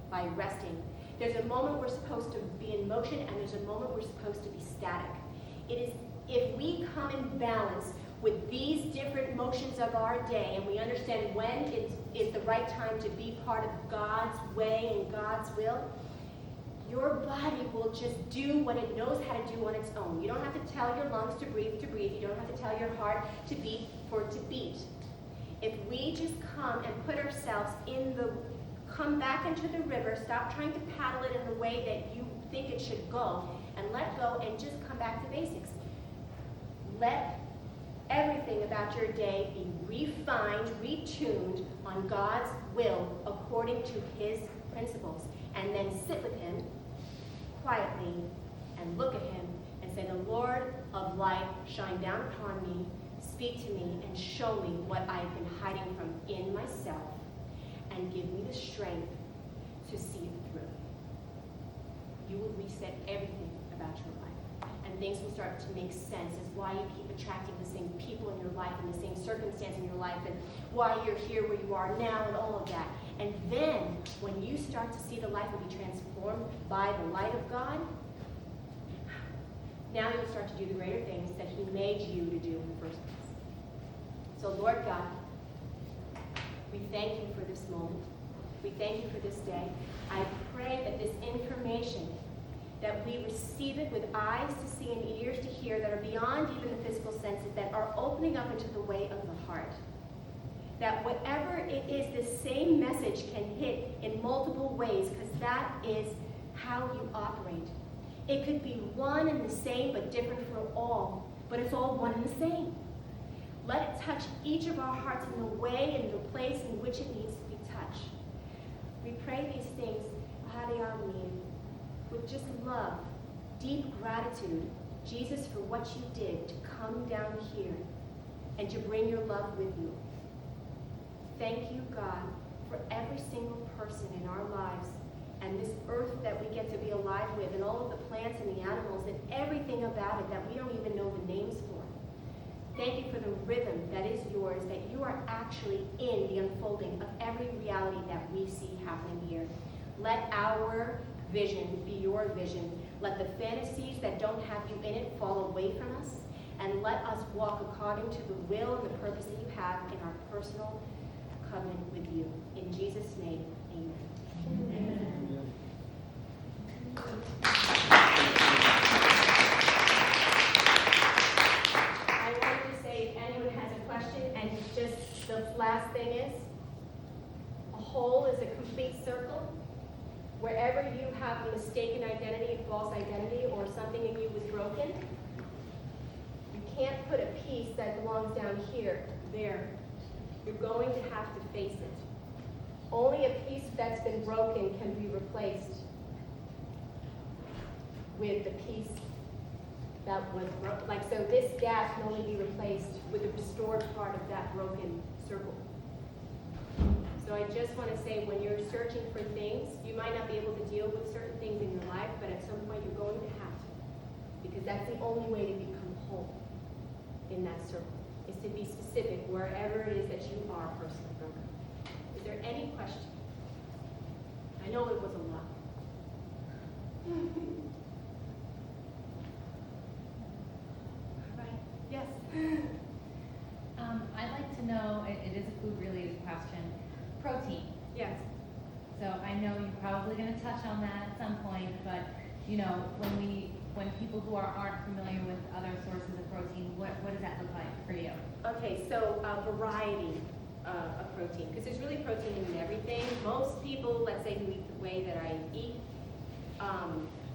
by resting. There's a moment we're supposed to be in motion, and there's a moment we're supposed to be static. It is, if we come in balance with these different motions of our day, and we understand when it's the right time to be part of God's way and God's will, your body will just do what it knows how to do on its own. You don't have to tell your lungs to breathe. You don't have to tell your heart to beat for it to beat. If we just come and put ourselves come back into the river, stop trying to paddle it in the way that you think it should go, and let go and just come back to basics. Let everything about your day be refined, retuned on God's will according to his principles. And then sit with him quietly and look at him and say, the Lord of light, shine down upon me, speak to me, and show me what I've been hiding from in myself, and give me the strength to see it through. You will reset everything about your life. And things will start to make sense as why you keep attracting the same people in your life and the same circumstance in your life, and why you're here where you are now, and all of that. And then, when you start to see the life will be transformed by the light of God, now you'll start to do the greater things that he made you to do in the first place. So, Lord God, we thank you for this moment. We thank you for this day. I pray that this information, that we receive it with eyes to see and ears to hear that are beyond even the physical senses, that are opening up into the way of the heart. That whatever it is, this same message can hit in multiple ways, because that is how you operate. It could be one and the same, but different for all, but it's all one and the same. Let it touch each of our hearts in the way and the place in which it needs to be touched. We pray these things, with just love, deep gratitude, Jesus, for what you did to come down here and to bring your love with you. Thank you, God, for every single person in our lives and this earth that we get to be alive with, and all of the plants and the animals and everything about it that we don't even know the names for. Thank you for the rhythm that is yours, that you are actually in the unfolding of every reality that we see happening here. Let our vision be your vision. Let the fantasies that don't have you in it fall away from us, and let us walk according to the will and the purpose that you have in our personal covenant with you. In Jesus' name, amen. Amen. I wanted to say, if anyone has a question, and just the last thing is, a whole is a complete circle. Wherever you have a mistaken identity, a false identity, or something in you was broken, you can't put a piece that belongs down here, there. You're going to have to face it. Only a piece that's been broken can be replaced with the piece that was broken. Like, so this gap can only be replaced with the restored part of that broken circle. So I just want to say, when you're searching for things, you might not be able to deal with certain things in your life, but at some point you're going to have to. Because that's the only way to become whole in that circle, is to be specific wherever it is that you are personally broken. Is there any question? I know it was a lot. Right? Yes. I'd like to know, it is a food-related question, protein. Yes. So I know you're probably going to touch on that at some point, but you know, when people who aren't familiar with other sources of protein, what does that look like for you? Okay, so variety of protein, because there's really protein in everything. Most people, let's say, who eat the way that I eat,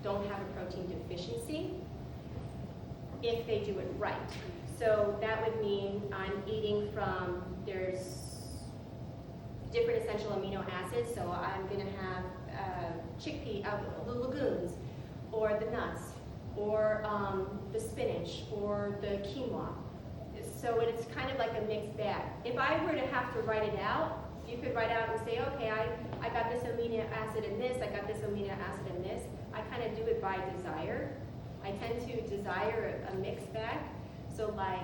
don't have a protein deficiency if they do it right. So that would mean I'm eating from, there's different essential amino acids, so I'm going to have the legumes, or the nuts, or the spinach, or the quinoa. So it's kind of like a mixed bag. If I were to have to write it out, You could write out and say, okay, I got this amino acid in this, I got this amino acid in this. I kind of do it by desire. I tend to desire a mixed bag. So like,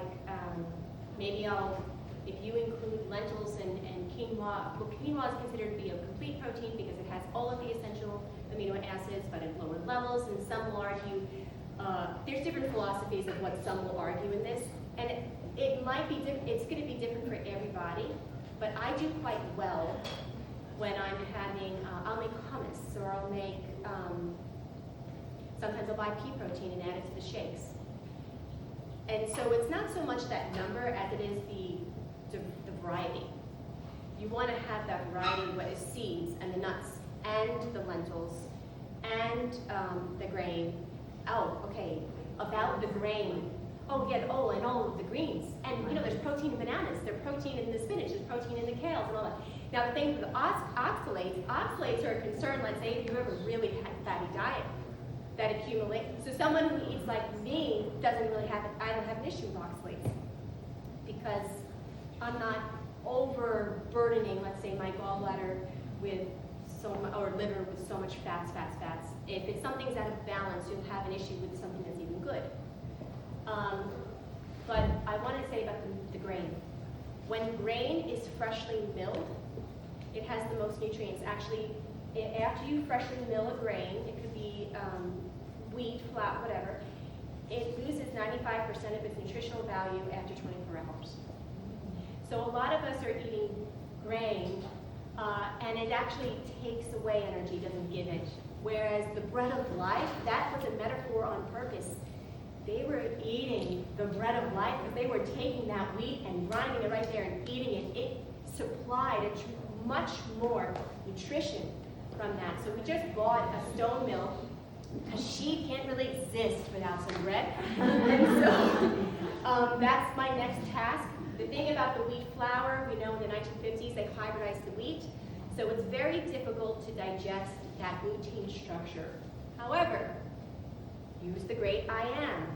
maybe if you include lentils and quinoa, well, quinoa is considered to be a complete protein because it has all of the essential amino acids, but at lower levels, and some will argue, there's different philosophies of what some will argue in this, and it might be it's going to be different for everybody, but I do quite well when I'm having, I'll make hummus, or I'll make, sometimes I'll buy pea protein and add it to the shakes. And so it's not so much that number as it is the variety. You want to have that variety, what is seeds and the nuts and the lentils and the grain. Oh, okay, about the grain. Oh, yeah, oh, and all of the greens. And you know, there's protein in bananas, there's protein in the spinach, there's protein in the kales and all that. Now the thing with the oxalates are a concern, let's say if you have a really fatty diet that accumulate. So someone who eats like me doesn't really have, I don't have an issue with oxalates because I'm not overburdening, let's say, my gallbladder with or liver with so much fats. If it's something's out of balance, you'll have an issue with something that's even good. But I want to say about the grain. When grain is freshly milled, it has the most nutrients. Actually, after you freshly mill a grain, it could be wheat, flour, whatever, it loses 95% of its nutritional value after 24 hours. So a lot of us are eating grain, and it actually takes away energy, doesn't give it. Whereas the bread of life, that was a metaphor on purpose. They were eating the bread of life because they were taking that wheat and grinding it right there and eating it. It supplied much more nutrition from that. So we just bought a stone mill because she can't really exist without some bread. And so that's my next task. The thing about the wheat flour, we know in the 1950s they hybridized the wheat. So it's very difficult to digest that gluten structure. However, use the great I am.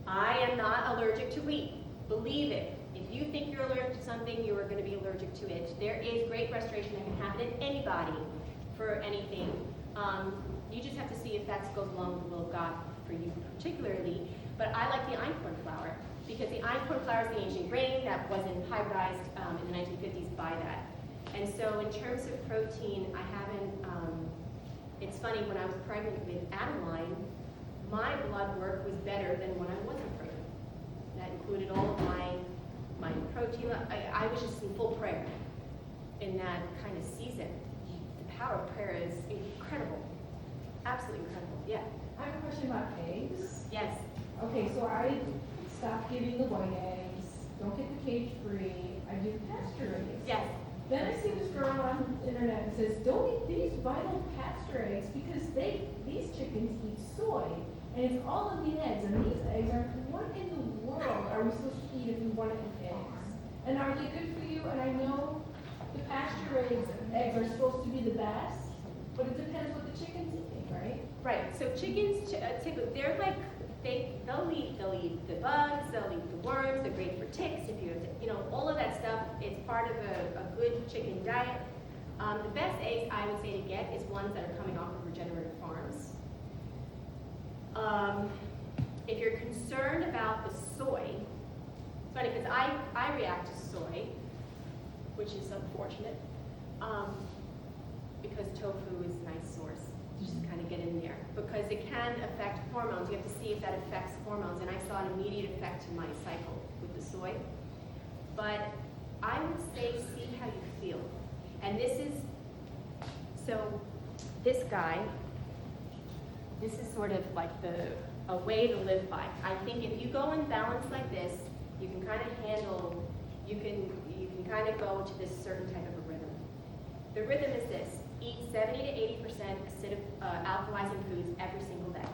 I am not allergic to wheat. Believe it. If you think you're allergic to something, you are going to be allergic to it. There is great restoration that can happen in anybody for anything. You just have to see if that goes along with the will of God for you particularly. But I like the einkorn flour because the einkorn flour is the ancient grain that wasn't hybridized in the 1950s by that. And so in terms of protein, I haven't, it's funny, when I was pregnant with Adeline, my blood work was better than when I wasn't pregnant. That included all of my protein. I was just in full prayer in that kind of season. The power of prayer is incredible. Absolutely incredible, yeah. I have a question about eggs. Yes. Okay, so I stopped giving the white eggs, don't get the cage-free, I do pasture eggs. Yes. Then I see this girl on the internet and says, don't eat these vital pasture eggs because these chickens eat soy, and it's all of the eggs, and these eggs are, what in the world are we supposed to eat if we want to eat eggs? And are they good for you? And I know the pasture eggs are supposed to be the best, but it depends what the chicken's eating, right? Right, so chickens, they're like, they'll eat the bugs, they'll eat the worms, they're great for ticks, if you know, all of that stuff is part of a good chicken diet. The best eggs I would say to get is ones that are coming off of regenerative farms. If you're concerned about the soy, it's funny because I react to soy, which is unfortunate, because tofu is a nice source. Just kind of get in there because it can affect hormones. You have to see if that affects hormones, and I saw an immediate effect to my cycle with the soy. But I would say see how you feel. And this is, so this guy, this is sort of like a way to live by. I think if you go in balance like this, you can kind of handle, you can kind of go to this certain type of a rhythm. The rhythm is this: eat 70 to 80% acidic, alkalizing foods every single day.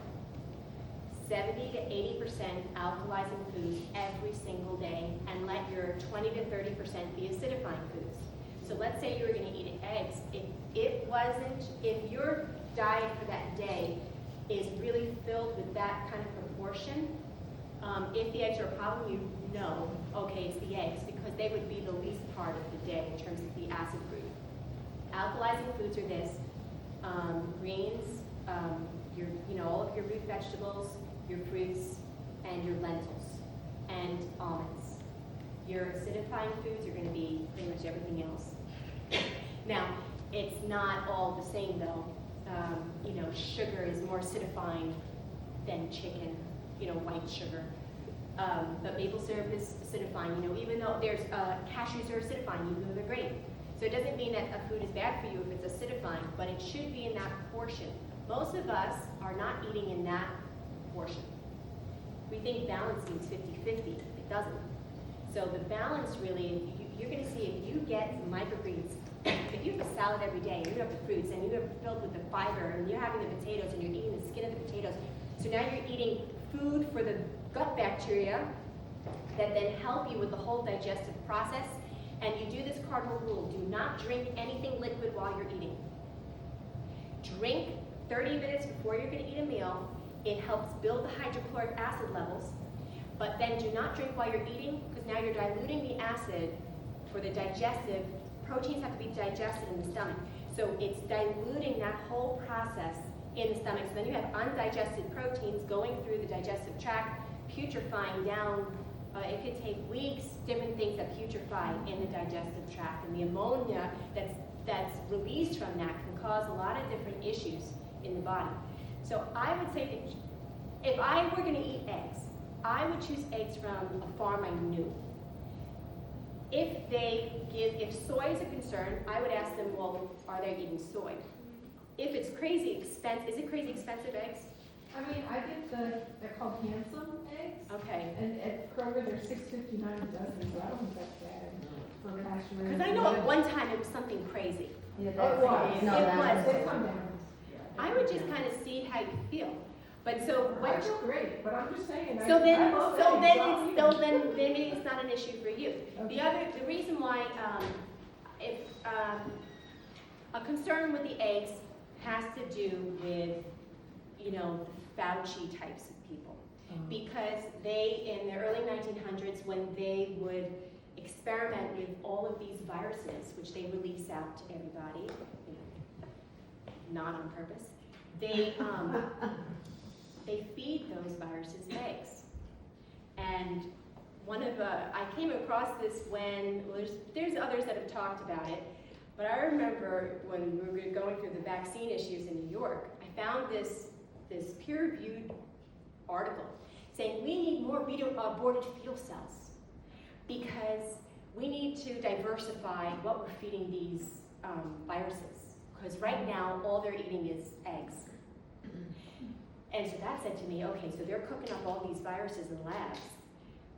70 to 80% alkalizing foods every single day, and let your 20 to 30% be acidifying foods. So let's say you were going to eat eggs. If your diet for that day is really filled with that kind of proportion, if the eggs are a problem, you know, okay, it's the eggs, because they would be the least part of the day in terms of the acid group. Alkalizing foods are this, greens, all of your root vegetables, your fruits, and your lentils, and almonds. Your acidifying foods are gonna be pretty much everything else. Now, it's not all the same though. Sugar is more acidifying than chicken, white sugar. But maple syrup is acidifying, even though there's cashews are acidifying, even though they're great. So it doesn't mean that a food is bad for you if it's acidifying, but it should be in that portion. Most of us are not eating in that portion. We think balance means 50-50. It doesn't. So the balance really, you're going to see if you get some microgreens, if you have a salad every day, and you have the fruits, and you have filled with the fiber, and you're having the potatoes, and you're eating the skin of the potatoes, so now you're eating food for the gut bacteria that then help you with the whole digestive process, and you do this cardinal rule: do not drink anything liquid while you're eating. Drink 30 minutes before you're going to eat a meal. It helps build the hydrochloric acid levels, but then do not drink while you're eating, because now you're diluting the acid for the digestive. Proteins have to be digested in the stomach. So it's diluting that whole process in the stomach. So then you have undigested proteins going through the digestive tract, putrefying down. It could take weeks, different things that putrefy in the digestive tract. And the ammonia that's released from that can cause a lot of different issues in the body. So I would say that if I were going to eat eggs, I would choose eggs from a farm I knew. If soy is a concern, I would ask them, well, are they eating soy? If it's crazy expensive, is it crazy expensive eggs? I mean, I get they're called handsome eggs. Okay. And at Kroger, they're $6.59 a dozen, so I don't think that's bad for pasture. Because I know at one time it was something crazy. Yeah, Oh, it was. It was. They come down. I would just kind of see how you feel. But so I what? feel great, but I'm just saying. So then, I love eggs. then maybe it's not an issue for you. Okay. The reason why, if a concern with the eggs has to do with, Fauci types of people, because they in the early 1900s, when they would experiment with all of these viruses, which they release out to everybody, not on purpose, they feed those viruses eggs. And I came across this there's others that have talked about it, but I remember when we were going through the vaccine issues in New York, I found this peer-reviewed article saying we need more aborted fetal cells because we need to diversify what we're feeding these viruses. Because right now, all they're eating is eggs. And so that said to me, okay, so they're cooking up all these viruses in labs,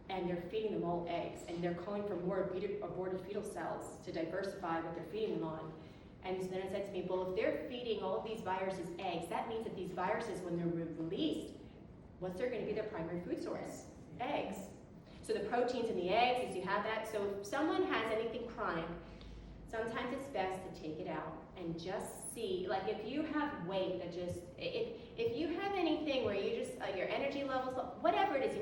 and they're feeding them all eggs, and they're calling for more aborted fetal cells to diversify what they're feeding them on. And so then it said to me, well, if they're feeding all of these viruses eggs, that means that these viruses, when they're released, what's going to be their primary food source? Eggs. So the proteins in the eggs, as you have that. So if someone has anything chronic, sometimes it's best to take it out and just see, like if you have weight that just, if you have anything where you just, your energy levels, whatever it is,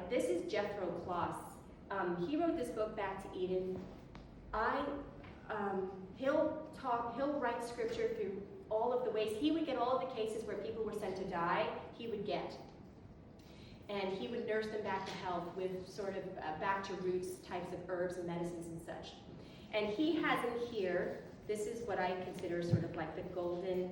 this is Jethro Kloss. He wrote this book, Back to Eden. He'll write scripture through all of the ways. He would get all of the cases where people were sent to die, he would get. And he would nurse them back to health with sort of back to roots types of herbs and medicines and such. And he has in here, this is what I consider sort of like the golden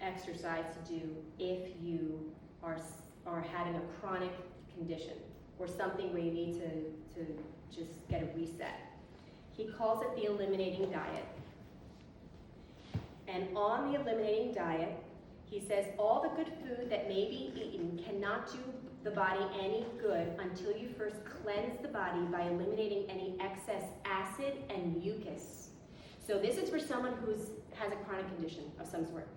exercise to do if you are having a chronic condition or something where you need to just get a reset. He calls it the eliminating diet. And on the eliminating diet, he says all the good food that may be eaten cannot do the body any good until you first cleanse the body by eliminating any excess acid and mucus. So this is for someone who has a chronic condition of some sort.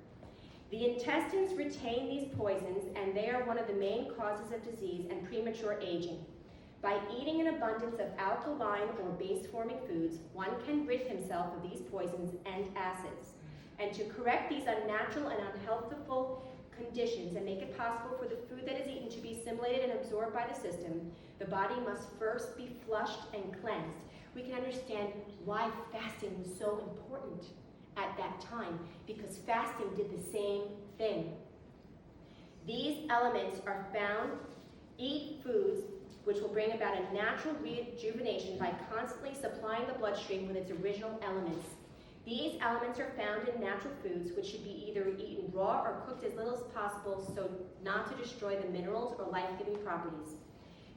The intestines retain these poisons, and they are one of the main causes of disease and premature aging. By eating an abundance of alkaline or base-forming foods, one can rid himself of these poisons and acids. And to correct these unnatural and unhealthful conditions and make it possible for the food that is eaten to be assimilated and absorbed by the system, the body must first be flushed and cleansed. we can understand why fasting was so important at that time, because fasting did the same thing. These elements are found, eat foods which will bring about a natural rejuvenation by constantly supplying the bloodstream with its original elements. These elements are found in natural foods, which should be either eaten raw or cooked as little as possible so not to destroy the minerals or life-giving properties.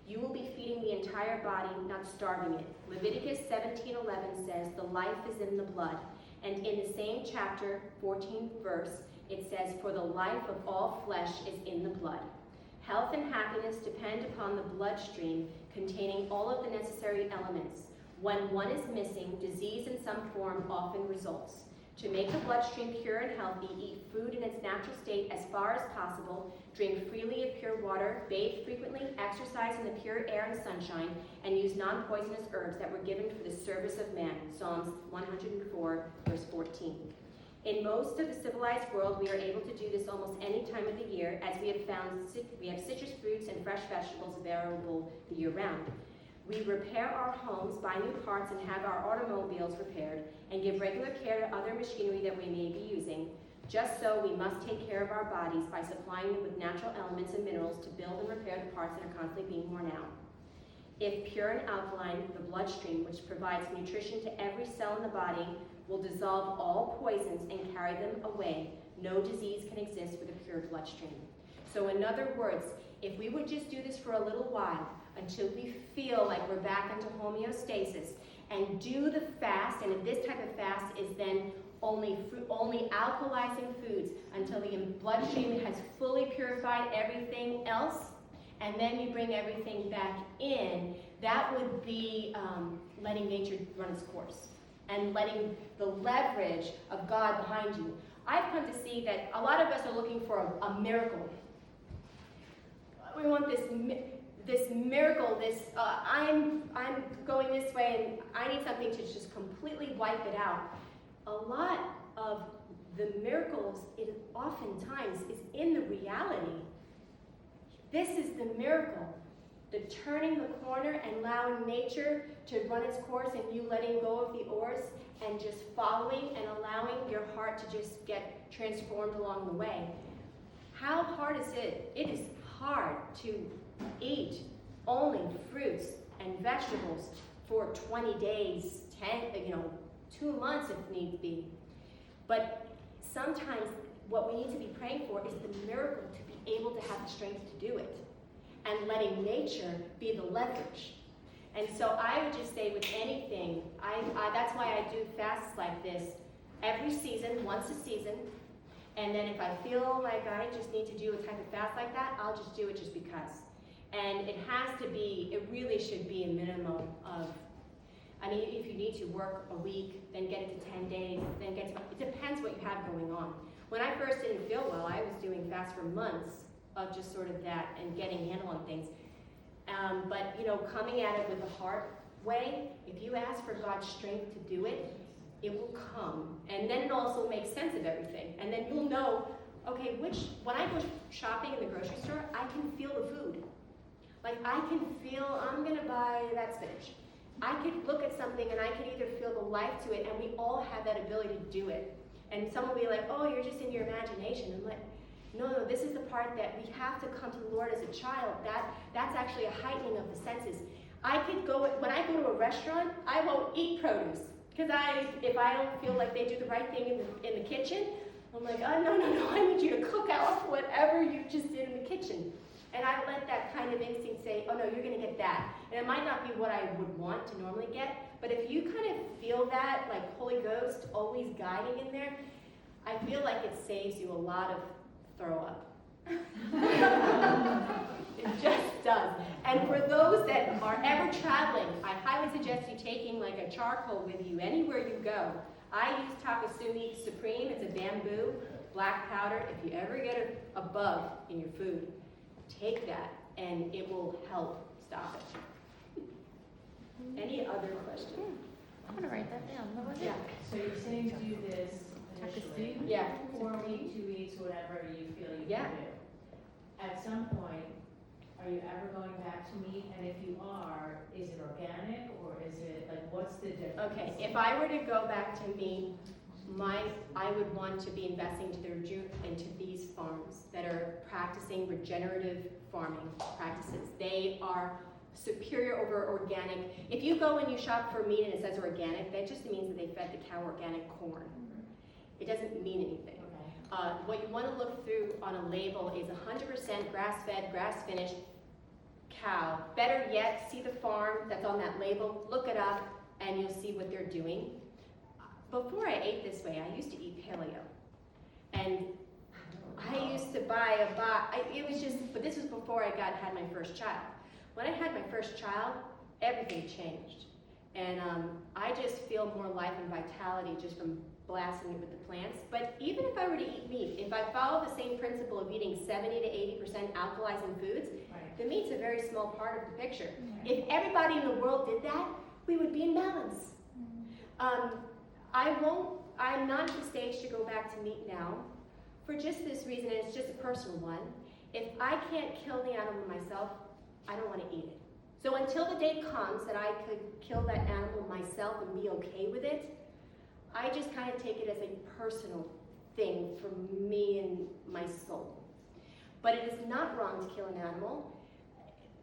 You will be feeding the entire body, not starving it. Leviticus 17:11 says, "The life is in the blood." And in the same chapter, 14th verse, it says, "For the life of all flesh is in the blood." Health and happiness depend upon the bloodstream containing all of the necessary elements. When one is missing, disease in some form often results. To make the bloodstream pure and healthy, eat food in its natural state as far as possible, drink freely of pure water, bathe frequently, exercise in the pure air and sunshine, and use non-poisonous herbs that were given for the service of man. Psalms 104, verse 14. In most of the civilized world, we are able to do this almost any time of the year, as we have citrus fruits and fresh vegetables available the year round. We repair our homes, buy new parts, and have our automobiles repaired, and give regular care to other machinery that we may be using. Just so, we must take care of our bodies by supplying them with natural elements and minerals to build and repair the parts that are constantly being worn out. If pure and alkaline, the bloodstream, which provides nutrition to every cell in the body, will dissolve all poisons and carry them away, no disease can exist with a pure bloodstream. So in other words, if we would just do this for a little while, until we feel like we're back into homeostasis, and do the fast, and this type of fast is then only alkalizing foods until the bloodstream has fully purified everything else, and then you bring everything back in, that would be letting nature run its course and letting the leverage of God behind you. I've come to see that a lot of us are looking for a miracle. We want this miracle, I'm going this way and I need something to just completely wipe it out. A lot of the miracles, oftentimes, is in the reality. This is the miracle. The turning the corner and allowing nature to run its course, and you letting go of the oars and just following and allowing your heart to just get transformed along the way. How hard is it? It is hard to eat only fruits and vegetables for 20 days, 2 months if need be. But sometimes what we need to be praying for is the miracle to be able to have the strength to do it, and letting nature be the leverage. And so I would just say with anything, that's why I do fasts like this every season, once a season. And then if I feel like I just need to do a type of fast like that, I'll just do it just because. And it really should be a minimum of, if you need to work a week, then get it to 10 days, it depends what you have going on. When I first didn't feel well, I was doing fasts for months of just sort of that and getting a handle on things. But coming at it with the heart way, if you ask for God's strength to do it, it will come. And then it also makes sense of everything. And then you'll know, okay, when I go shopping in the grocery store, I can feel the food. Like I can feel, I'm gonna buy that spinach. I could look at something and I could either feel the life to it, and we all have that ability to do it. And someone will be like, oh, you're just in your imagination. I'm like, no, this is the part that we have to come to the Lord as a child. That's actually a heightening of the senses. When I go to a restaurant, I won't eat produce. Because if I don't feel like they do the right thing in the kitchen, I'm like, oh, no, I need you to cook out whatever you just did in the kitchen. And I let that kind of instinct say, oh no, you're gonna get that. And it might not be what I would want to normally get, but if you kind of feel that, like Holy Ghost always guiding in there, I feel like it saves you a lot of throw up. It just does. And for those that are ever traveling, I highly suggest you taking like a charcoal with you anywhere you go. I use Takasumi Supreme. It's a bamboo black powder. If you ever get a bug in your food, take that and it will help stop it. Any other questions? I'm gonna write that down. What was it? Yeah. So you're saying do this initially, Takasumi? Yeah. 4 weeks, 2 weeks, whatever you feel you Yeah. can do. At some point, are you ever going back to meat? And if you are, is it organic or is it like what's the difference? Okay, if I were to go back to me, I would want to be investing into these farms that are practicing regenerative farming practices. They are superior over organic. If you go and you shop for meat and it says organic, that just means that they fed the cow organic corn. It doesn't mean anything. Okay. What you want to look through on a label is 100% grass-fed, grass-finished cow. Better yet, see the farm that's on that label, look it up, and you'll see what they're doing. Before I ate this way, I used to eat paleo. And I used to buy a box, it was just, but this was before I had my first child. When I had my first child, everything changed. And I just feel more life and vitality just from blasting it with the plants. But even if I were to eat meat, if I follow the same principle of eating 70 to 80% alkalizing foods, Right. the meat's a very small part of the picture. If everybody in the world did that, we would be in balance. I'm not at the stage to go back to meat now for just this reason, and it's just a personal one. If I can't kill the animal myself, I don't want to eat it. So until the day comes that I could kill that animal myself and be okay with it, I just kind of take it as a personal thing for me and my soul. But it is not wrong to kill an animal.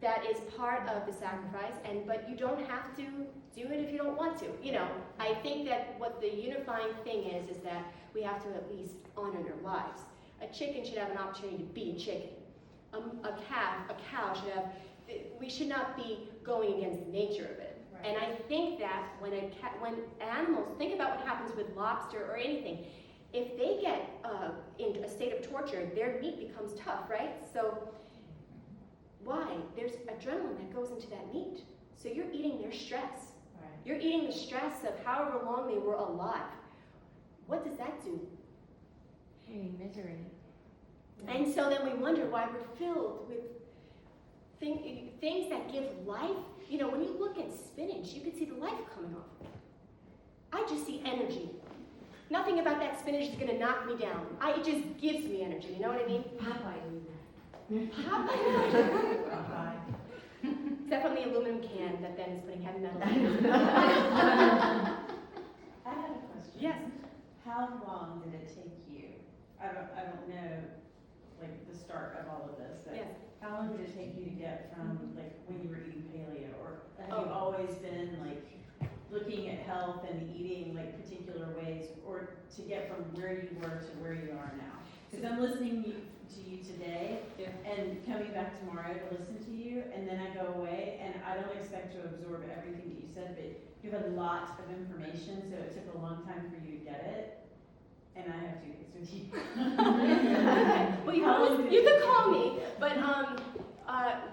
That is part of the sacrifice, but you don't have to do it if you don't want to. You know, I think that what the unifying thing is that we have to at least honor their lives. A chicken should have an opportunity to be a chicken. A cow should have, we should not be going against the nature of it. Right. And I think that when animals, think about what happens with lobster or anything. If they get in a state of torture, their meat becomes tough, right? So why? There's adrenaline that goes into that meat. So you're eating their stress. Right. You're eating the stress of however long they were alive. What does that do? Hey, misery. And so then we wonder why we're filled with things that give life. You know, when you look at spinach, you can see the life coming off of it. I just see energy. Nothing about that spinach is going to knock me down. It just gives me energy. You know what I mean? Popeye knew that. Popeye. Except from the aluminum can that then is putting heavy metal in. I have a question. Yes. How long did it take you? I don't know, like, the start of all of this, but Yes. how long did it take you to get from, like, when you were eating paleo? Or have Oh. you always been, like, looking at health and eating, like, particular ways, or to get from where you were to where you are now? Because I'm listening to you today, Yeah. and coming back tomorrow to listen to you, and then I go away, and I don't expect to absorb everything that you said, but you have a lot of information, so it took a long time for you to get it, and I have 2 kids with you. Well, you could call me, but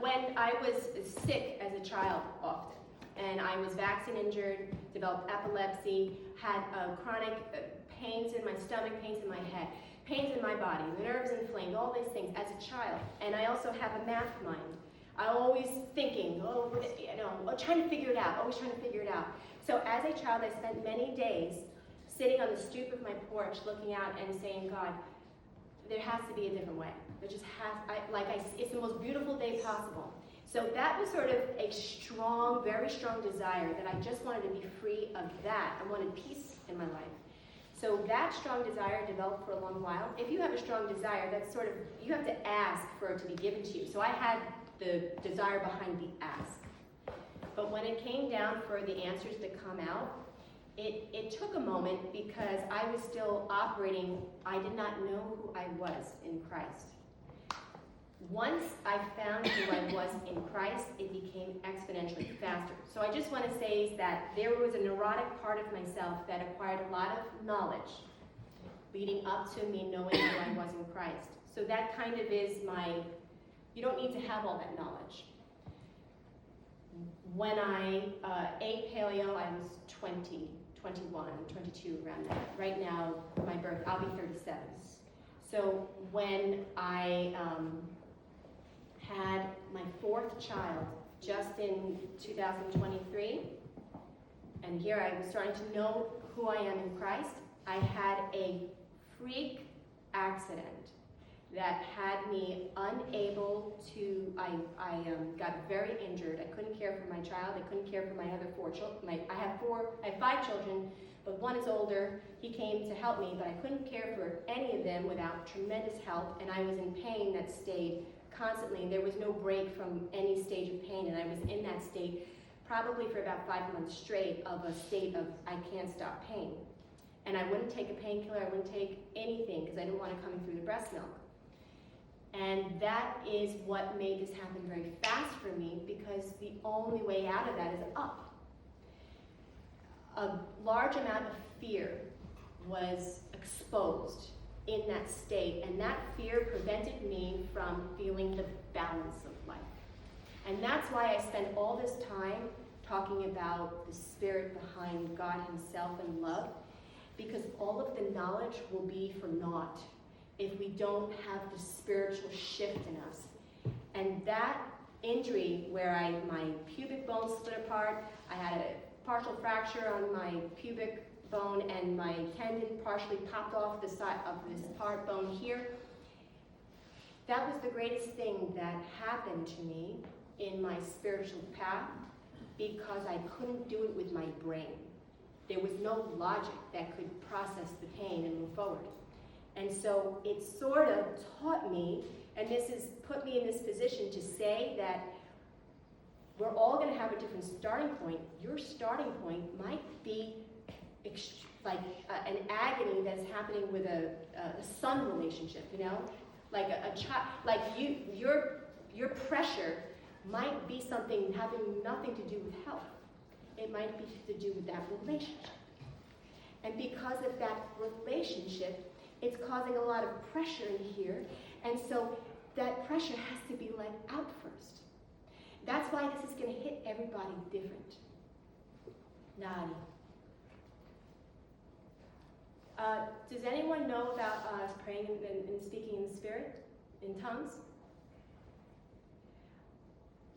when I was sick as a child often, and I was vaccine injured, developed epilepsy, had chronic pains in my stomach, pains in my head, pains in my body, the nerves inflamed, all these things as a child. And I also have a math mind. I'm always thinking, trying to figure it out, always trying to figure it out. So as a child, I spent many days sitting on the stoop of my porch, looking out and saying, God, there has to be a different way. There just has, it's the most beautiful day possible. So that was sort of a strong, very strong desire that I just wanted to be free of that. I wanted peace in my life. So that strong desire developed for a long while. If you have a strong desire, that's sort of, you have to ask for it to be given to you. So I had the desire behind the ask. But when it came down for the answers to come out, it took a moment because I was still operating, I did not know who I was in Christ. Once I found who I was in Christ, it became exponentially faster. So I just want to say that there was a neurotic part of myself that acquired a lot of knowledge leading up to me knowing who I was in Christ. So that kind of is you don't need to have all that knowledge. When I ate paleo, I was 20, 21, 22, around that. Right now, my birth, I'll be 37. So when I had my 4th child just in 2023, and here I was starting to know who I am in Christ, I had a freak accident that had me unable to, I got very injured. I couldn't care for my child. I couldn't care for my other 4 children. I have 5 children, but one is older. He came to help me, but I couldn't care for any of them without tremendous help, and I was in pain that stayed constantly. There was no break from any stage of pain, and I was in that state probably for about 5 months straight of a state of I can't stop pain. And I wouldn't take a painkiller, I wouldn't take anything because I didn't want it coming through the breast milk. And that is what made this happen very fast for me, because the only way out of that is up. A large amount of fear was exposed in that state, and that fear prevented me from feeling the balance of life. And that's why I spend all this time talking about the spirit behind God himself and love, because all of the knowledge will be for naught if we don't have the spiritual shift in us. And that injury where my pubic bone split apart, I had a partial fracture on my pubic bone and my tendon partially popped off the side of this part bone here. That was the greatest thing that happened to me in my spiritual path, because I couldn't do it with my brain. There was no logic that could process the pain and move forward. And so it sort of taught me, and this has put me in this position to say that we're all going to have a different starting point. Your starting point might be like an agony that's happening with a son relationship, you know? Like a child, like your pressure might be something having nothing to do with health. It might be to do with that relationship. And because of that relationship, it's causing a lot of pressure in here, and so that pressure has to be let out first. That's why this is going to hit everybody different. Nadi. Does anyone know about praying and speaking in the Spirit, in tongues?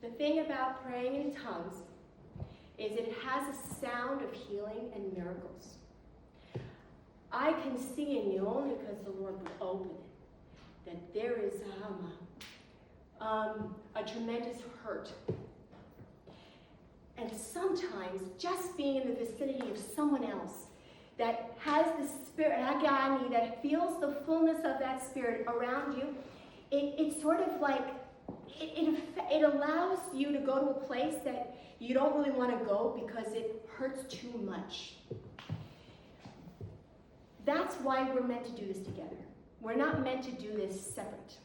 The thing about praying in tongues is it has a sound of healing and miracles. I can see in you, only because the Lord would open it, that there is a tremendous hurt. And sometimes just being in the vicinity of someone else that has the spirit, Agani, that feels the fullness of that spirit around you, it's sort of like, it allows you to go to a place that you don't really want to go because it hurts too much. That's why we're meant to do this together. We're not meant to do this separate.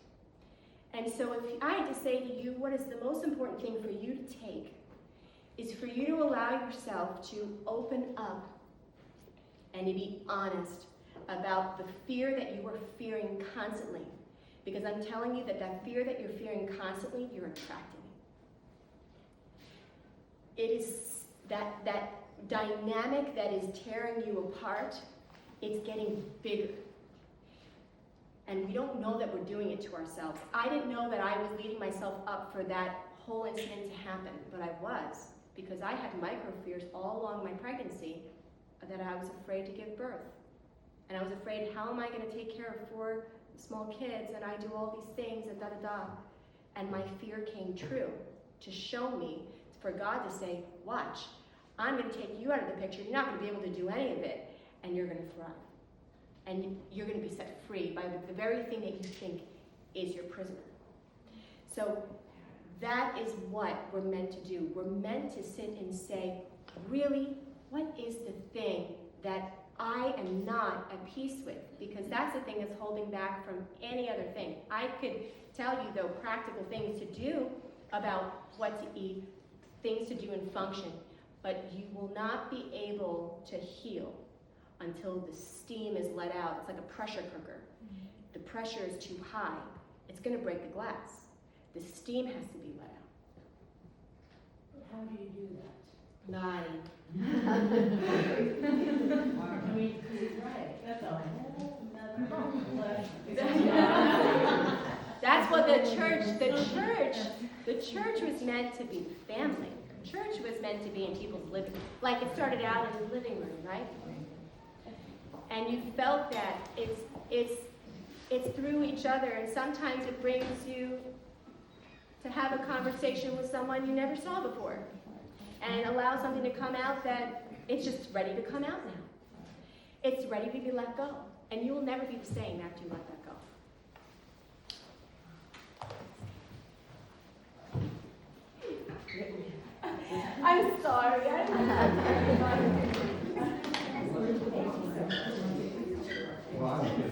And so if I had to say to you, what is the most important thing for you to take is for you to allow yourself to open up and to be honest about the fear that you are fearing constantly. Because I'm telling you that that fear that you're fearing constantly, you're attracting. It is that dynamic that is tearing you apart, it's getting bigger. And we don't know that we're doing it to ourselves. I didn't know that I was leading myself up for that whole incident to happen, but I was, because I had micro fears all along my pregnancy that I was afraid to give birth. And I was afraid, how am I going to take care of 4 small kids, and I do all these things, and da-da-da. And my fear came true to show me, for God to say, watch, I'm going to take you out of the picture. You're not going to be able to do any of it, and you're going to thrive. And you're going to be set free by the very thing that you think is your prisoner. So that is what we're meant to do. We're meant to sit and say, really, what is the thing that I am not at peace with? Because that's the thing that's holding back from any other thing. I could tell you, though, practical things to do about what to eat, things to do and function, but you will not be able to heal until the steam is let out. It's like a pressure cooker. The pressure is too high. It's going to break the glass. The steam has to be let out. How do you do that? Nadi. I mean, 'cause he's right, that's a whole nother That's what the church was meant to be family. Church was meant to be in people's living, like it started out in the living room, right? And you felt that it's It's through each other, and sometimes it brings you to have a conversation with someone you never saw before, and allow something to come out that it's just ready to come out now. It's ready to be let go, and you will never be the same after you let that go. I'm sorry. I